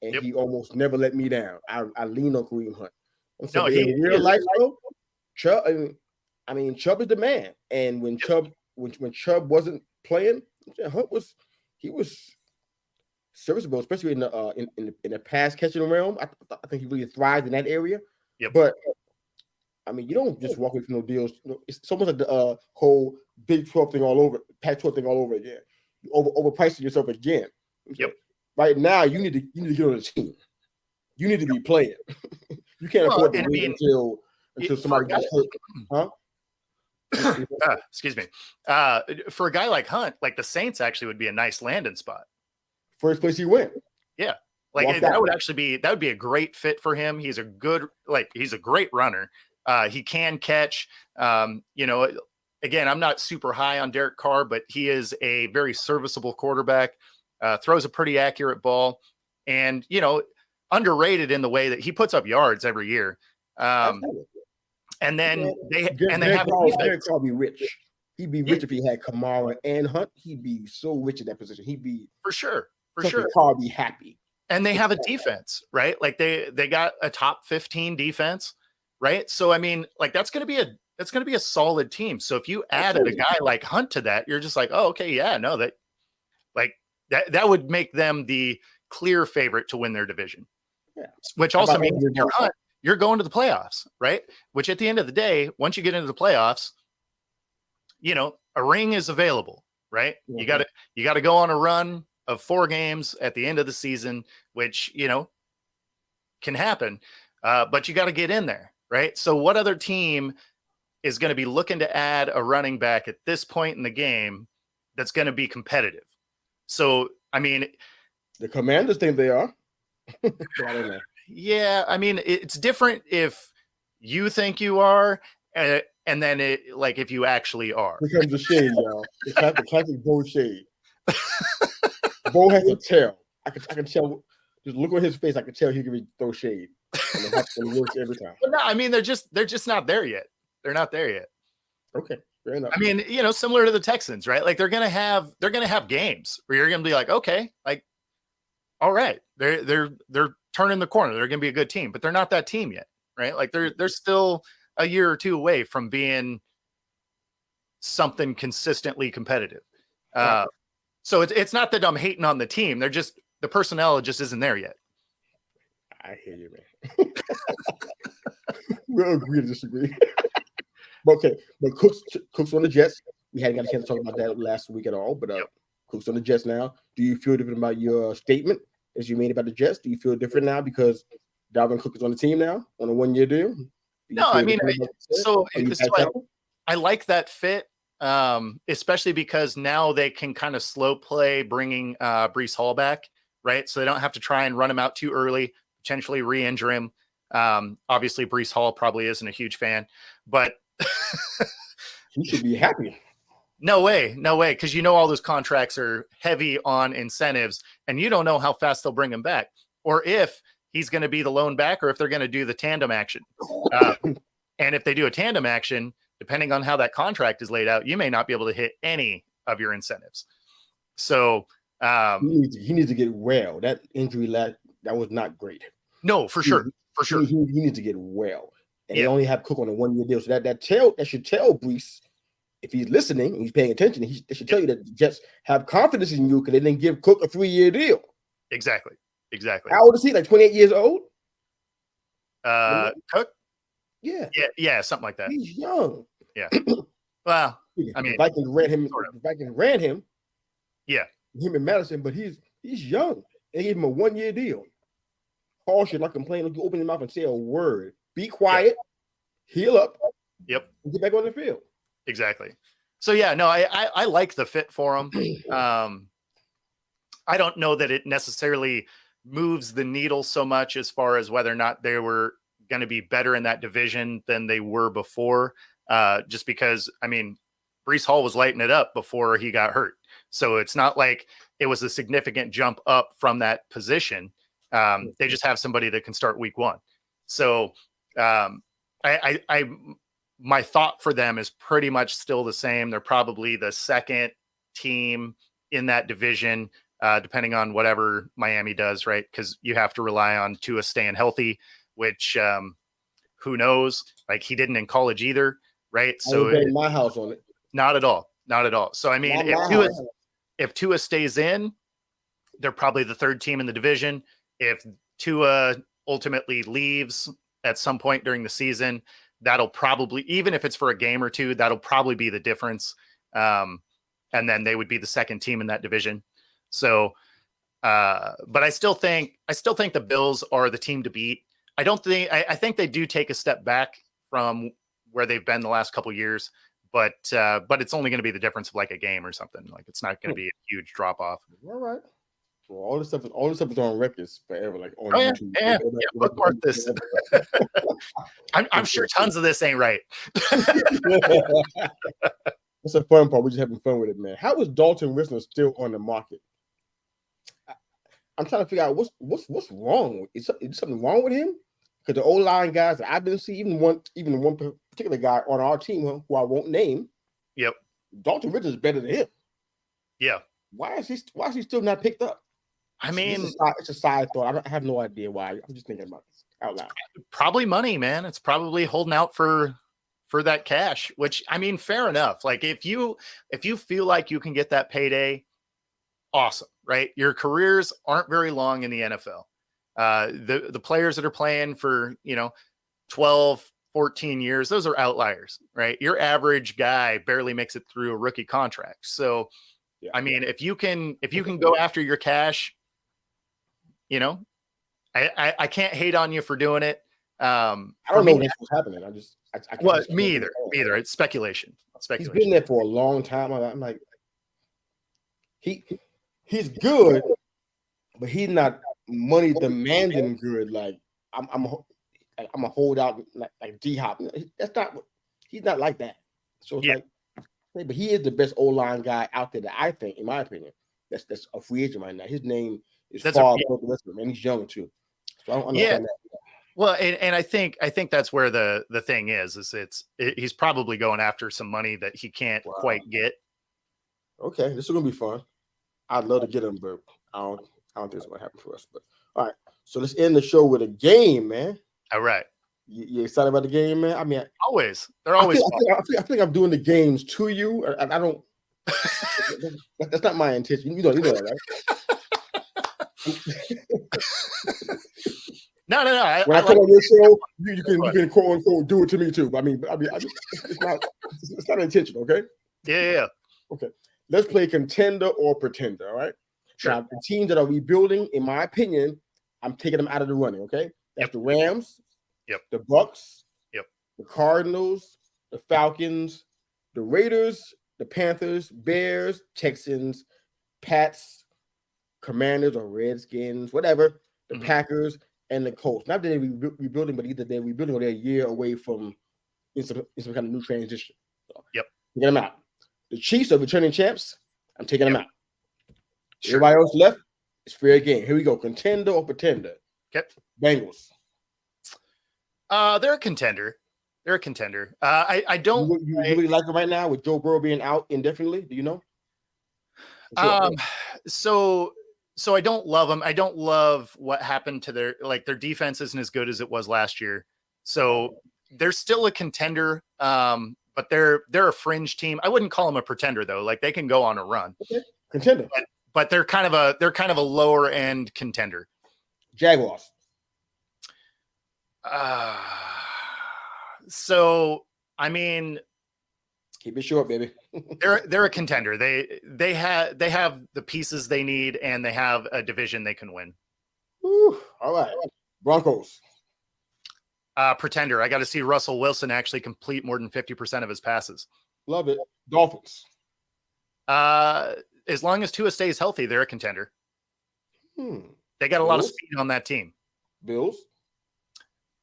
and he almost never let me down. I leaned on Kareem Hunt. So in real life though, Chubb. I mean, Chubb is the man. And when Chubb wasn't playing, Hunt was serviceable, especially in the pass catching realm. I think he really thrived in that area. Yep. But I mean, you don't just walk away from no deals. It's almost like the whole Big 12 thing all over, Pac-12 thing all over again. You overpricing yourself again. Yep. Right now, you need to get on the team. You need to be playing. You can't afford to wait until somebody gets hurt. Huh? Excuse me. For a guy like Hunt, like the Saints actually would be a nice landing spot. First place he went. Yeah. Like that would be a great fit for him. He's a great runner. He can catch. Again, I'm not super high on Derek Carr, but he is a very serviceable quarterback. Throws a pretty accurate ball, and underrated in the way that he puts up yards every year. And then they have Derek Carr be rich. He'd be rich if he had Kamara and Hunt. He'd be so rich in that position. He'd be for sure. Carr be happy. And they have a defense, right? Like they got a top 15 defense, right? So I mean, like that's going to be a solid team. So if you added a guy like Hunt to that, you're just like, oh, okay, yeah, no, that would make them the clear favorite to win their division. Yeah. Which also means if you're Hunt, you're going to the playoffs, right? Which at the end of the day, once you get into the playoffs, a ring is available, right? Mm-hmm. You got to go on a run of 4 games at the end of the season, which, can happen, but you got to get in there, right? So what other team is going to be looking to add a running back at this point in the game that's going to be competitive? So, I mean, the Commanders think they are. I don't know. Yeah, I mean, it's different if you think you are, and then if you actually are. Here comes the shade, y'all. The classic Bo shade. Bo has a tell. I can tell. Just look at his face. I can tell he can throw shade, and it works every time. But no, I mean, they're just not there yet. They're not there yet. Okay, fair enough. I mean, similar to the Texans, right? Like they're gonna have games where you're gonna be like, okay, like, all right, they're turning the corner. They're gonna be a good team, but they're not that team yet, right? Like they're still a year or two away from being something consistently competitive. So it's not that I'm hating on the team. They're just, the personnel just isn't there yet. I hear you, man. We'll agree to disagree. Okay, but Cook's on the Jets. We hadn't got a chance to talk about that last week at all, but Cook's on the Jets now. Do you feel different about your statement as you made about the Jets? Do you feel different now because Dalvin Cook is on the team now on a 1-year deal? No, I mean, I like that fit, especially because now they can kind of slow play bringing Breece Hall back, right? So they don't have to try and run him out too early, potentially re-injure him. Obviously, Breece Hall probably isn't a huge fan, but he should be happy. No way. Because all those contracts are heavy on incentives, and you don't know how fast they'll bring him back, or if he's going to be the lone back, or if they're going to do the tandem action. And if they do a tandem action, depending on how that contract is laid out, you may not be able to hit any of your incentives. So he needs to get well. That injury that was not great. No, for sure. He needs to get well. And they only have Cook on a 1-year deal. So that should tell Breece, if he's listening and he's paying attention, they should tell you that the Jets have confidence in you because they didn't give Cook a 3-year deal. Exactly. How old is he? Like 28 years old? Cook? Yeah, something like that. He's young. Yeah. Well, I mean, the Vikings ran him. Yeah. Him and Madison, but he's young. They gave him a 1-year deal. Hall should not complain. You open your mouth and say a word. Be quiet. Heal up. Yep. And get back on the field. Exactly. So yeah, no, I like the fit for him. I don't know that it necessarily moves the needle so much as far as whether or not they were going to be better in that division than they were before. Just because, I mean, Breece Hall was lighting it up before he got hurt. So it's not like it was a significant jump up from that position. They just have somebody that can start week 1. So my thought for them is pretty much still the same. They're probably the second team in that division, depending on whatever Miami does, right? Because you have to rely on Tua staying healthy, which who knows? Like he didn't in college either, right? So my house on it. Not at all. So I mean, if Tua stays in, they're probably the third team in the division. If Tua ultimately leaves at some point during the season, that'll probably, even if it's for a game or two, that'll probably be the difference. And then they would be the second team in that division. So, but I still think the Bills are the team to beat. I think they do take a step back from where they've been the last couple of years, but it's only going to be the difference of like a game or something. Like it's not going to be a huge drop off. All right. Well, all this stuff is on records forever, like on YouTube. Yeah. Bookmark this. I'm sure tons of this ain't right. That's the fun part. We're just having fun with it, man. How is Dalton Risner still on the market? I'm trying to figure out what's wrong. Is something wrong with him? Because the O-line guys that I've been seeing, even one particular guy on our team who I won't name. Yep. Dalton Risner is better than him. Yeah. Why is he still not picked up? I mean, it's a side thought. I have no idea why. I'm just thinking about this out loud. Probably money, man. It's probably holding out for that cash, which I mean, fair enough. Like if you feel like you can get that payday, awesome, right? Your careers aren't very long in the NFL. The players that are playing for, 12, 14 years, those are outliers, right? Your average guy barely makes it through a rookie contract. So, yeah. I mean, if you can go after your cash, I can't hate on you for doing it. I don't know what's happening. Me either. It's speculation. He's been there for a long time. I'm like, he's good, but he's not money demanding good. Like I'm a holdout like D-Hop. That's not. He's not like that. So it's like, but he is the best O-line guy out there that I think, in my opinion, that's a free agent right now. His name is far above the rest of them, and he's young too. So I don't understand that. Well, and I think that's where the thing is he's probably going after some money that he can't quite get. Okay, this is gonna be fun. I'd love to get him, but I don't think it's gonna happen for us. But all right, so let's end the show with a game, man. All right. You excited about the game, man? I mean, always. They're always. I think I'm doing the games to you. I don't. That's not my intention. You know that, right? No. When I come on your show, you can quote unquote do it to me too. I mean, it's not intentional, okay? Yeah. Okay, let's play contender or pretender. All right. Sure. Now, the teams that are rebuilding, in my opinion, I'm taking them out of the running. Okay, that's the Rams. Yep. The Bucks. Yep. The Cardinals. The Falcons. The Raiders. The Panthers. Bears. Texans. Pats. Commanders or Redskins. Whatever. The Packers and the Colts. Not that they're rebuilding, but either they're rebuilding or they're a year away from some kind of new transition. So, taking them out. The Chiefs are returning champs. I'm taking them out. Sure. Everybody else left. It's fair game. Here we go. Contender or pretender? Yep. Bengals. They're a contender. I don't. You really like them right now with Joe Burrow being out indefinitely? Do you know? So I don't love them. I don't love what happened to their defense isn't as good as it was last year. So they're still a contender. But they're a fringe team. I wouldn't call them a pretender though. Like they can go on a run. Okay. Contender. But they're kind of a lower end contender. Jaguars. So I mean, keep it short, baby. they're a contender. They have the pieces they need, and they have a division they can win. Whew. All right, Broncos. Pretender. I got to see Russell Wilson actually complete more than 50% of his passes. Love it. Dolphins. As long as Tua stays healthy, they're a contender. They got a lot of speed on that team. Bills.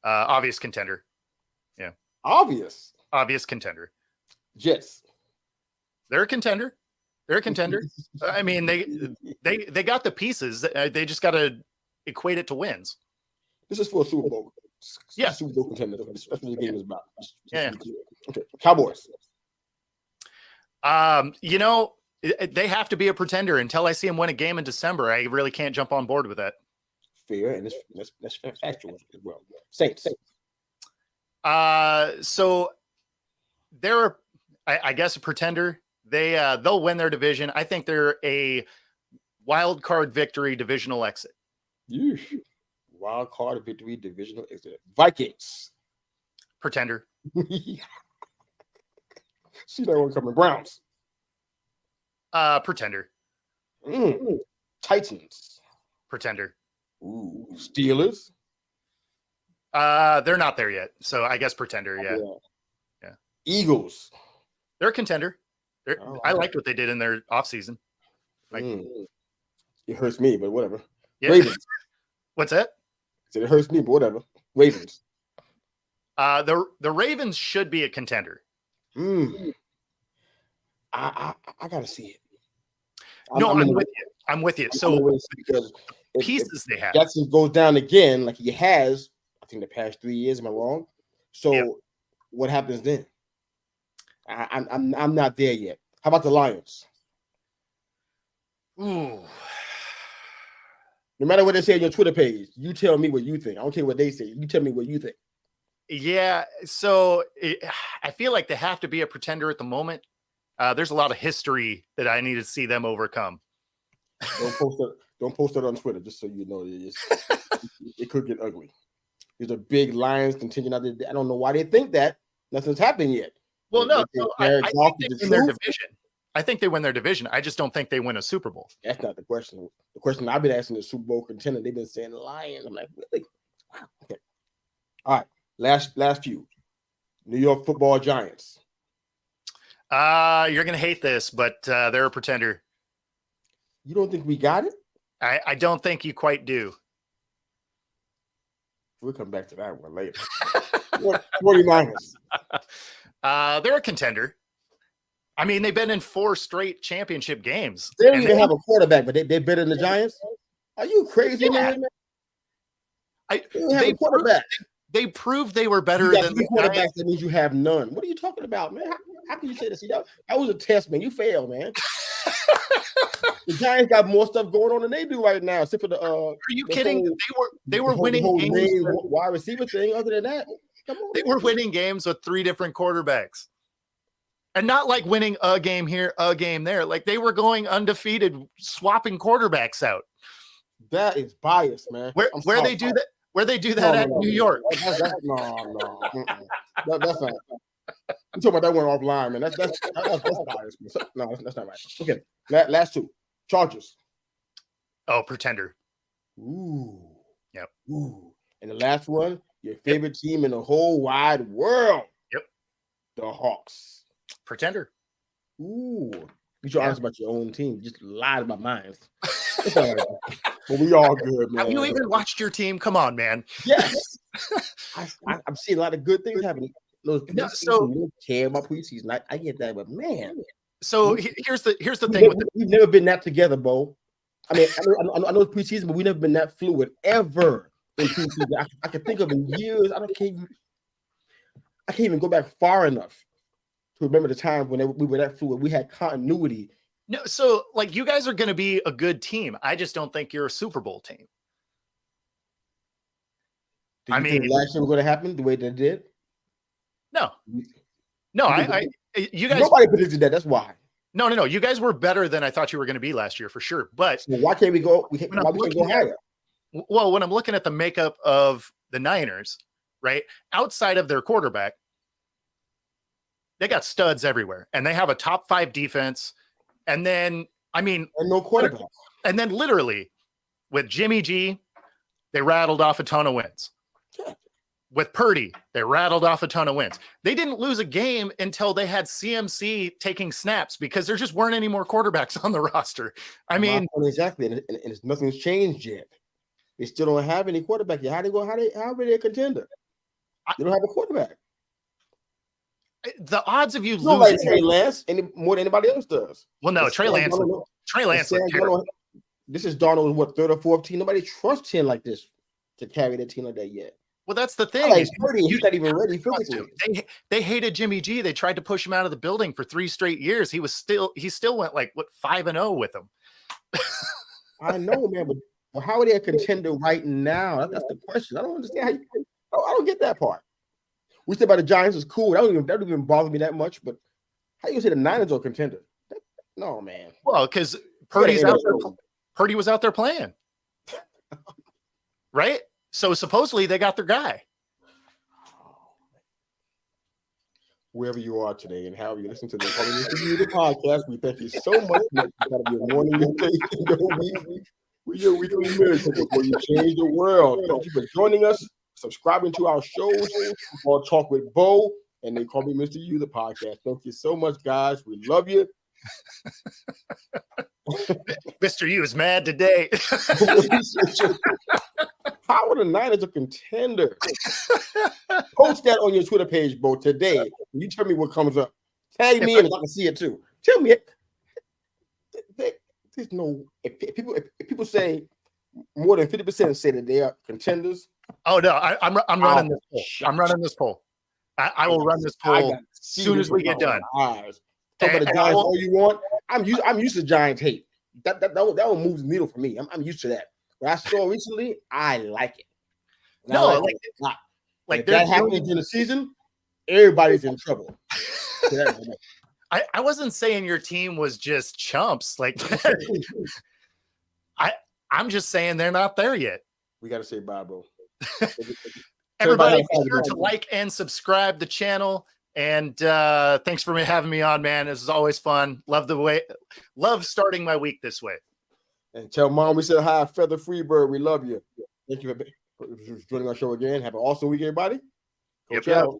Obvious contender. Yeah. Obvious contender. Jets. They're a contender. I mean, they got the pieces. They just got to equate it to wins. This is for a Super Bowl. Yeah. Super Bowl contender. That's what the game is about. Yeah. Okay. Cowboys. They have to be a pretender until I see them win a game in December. I really can't jump on board with that. Fair, and that's factual as well. Saints. So they're, I guess, a pretender. They'll win their division. I think they're a wild card victory, divisional exit. Yeesh. Wild card victory, divisional exit. Vikings. Pretender. See that one coming. Browns. Pretender. Titans. Pretender. Ooh. Steelers. They're not there yet, so I guess pretender. Yeah. Eagles. They're a contender. I liked what they did in their offseason. It hurts me, but whatever. Yeah. Ravens. What's that? It hurts me, but whatever. Ravens. The Ravens should be a contender. I gotta see it. I'm with you. So because pieces they have. Jackson goes down again, like he has. I think the past 3 years. Am I wrong? So what happens then? I'm not there yet. How about the Lions? Ooh. No matter what they say on your Twitter page, you tell me what you think. I don't care what they say. You tell me what you think. Yeah. So I feel like they have to be a pretender at the moment. There's a lot of history that I need to see them overcome. Don't post that on Twitter, just so you know. It could get ugly. There's a big Lions contingent out there. I don't know why they think that. Nothing's happened yet. Well, no, I think they win their division. I think they win their division. I just don't think they win a Super Bowl. That's not the question. The question I've been asking is Super Bowl contender. They've been saying Lions. I'm like, really? Wow. Okay. All right. Last few. New York Football Giants. You're gonna hate this, but they're a pretender. You don't think we got it? I don't think you quite do. We'll come back to that one later. 49ers. They're a contender. I mean, they've been in 4 straight championship games. They don't even have a quarterback, but they're better than the Giants? Are you crazy, man? They don't have a quarterback. They proved they were better than the quarterbacks. Giants. That means you have none. What are you talking about, man? How can you say this? See, that was a test, man. You failed, man. The Giants got more stuff going on than they do right now, except for the. Are you kidding? They were winning games. Wide receiver thing. Other than that, come on. They were winning games with 3 different quarterbacks, and not like winning a game here, a game there. Like they were going undefeated, swapping quarterbacks out. That is biased, man. Where they do that? Where they do that at New York? That's not. I'm talking about that one offline, man. That's biased. No, that's not right. Okay, last 2. Chargers. Oh, pretender. Ooh. Yep. Ooh. And the last one, your favorite team in the whole wide world. Yep. The Hawks. Pretender. Ooh. You should honest about your own team. You just lied about mine. But we all good, man. Have you even watched your team? Come on, man. Yes. I'm seeing a lot of good things happening. Those don't care about preseason. I get that, but man. So here's the thing. We've never been that together, Bo. I mean, I know it's preseason, but we've never been that fluid ever in preseason. I can think of in years. I can't even go back far enough to remember the time when we were that fluid. We had continuity. No, so like you guys are going to be a good team. I just don't think you're a Super Bowl team. I mean, last year was going to happen the way that it did. No. You guys. Nobody predicted that. That's why. No. You guys were better than I thought you were going to be last year for sure. But so why can't we go? Why we can't go higher? Well, when I'm looking at the makeup of the Niners, right outside of their quarterback, they got studs everywhere, and they have a top 5 defense. And then, I mean, and no quarterback. And then literally with Jimmy G, they rattled off a ton of wins. Yeah. With Purdy, they rattled off a ton of wins. They didn't lose a game until they had CMC taking snaps because there just weren't any more quarterbacks on the roster. I mean, exactly. And nothing's changed yet. They still don't have any quarterback yet. How are they a contender? They don't have a quarterback. The odds of you losing like Trey Lance more than anybody else does. Well, no, Trey Lance. This is Darnold, what, 3rd or 4th team? Nobody trusts him like this to carry their team like that yet. Well, that's the thing. Like he's not even ready physically. They hated Jimmy G. They tried to push him out of the building for 3 straight years. He still went like 5-0 with them. I know, man, but how are they a contender right now? That's the question. I don't understand I don't get that part. We said about the Giants is cool. That don't even bother me that much. But how you say the Niners are a contender? No, man. Well, because Purdy was out there playing, right? So supposedly they got their guy. Wherever you are today and however you listen to the podcast, we thank you so much. It's got to be a morning we your weekly miracle before you change the world. Thank you for joining us, subscribing to our shows or Talk with Bo, and they call me Mr. U, the podcast. Thank you so much, guys. We love you. Mr. U is mad today. How are the Niners a contender? Post that on your Twitter page, Bo, today. You tell me what comes up. Tag me in if I can see it too. Tell me it. There's no if people say more than 50% say that they are contenders. Oh no, I'm running this poll. I'm running this poll. I will run this poll as soon as we get done. Talk about the Giants all you want. I'm used to Giants hate. That one moves the needle for me. I'm used to that. What I saw recently, I like it. No, like if that happens in the season, everybody's in trouble. I wasn't saying your team was just chumps. Like I'm just saying they're not there yet. We got to say bye, bro. Everybody be sure to like and subscribe the channel. And thanks for having me on, man. This is always fun. Love starting my week this way. And tell Mom we said hi, Feather Freebird. We love you. Thank you for joining our show again. Have an awesome week, everybody. Coach Yep. out.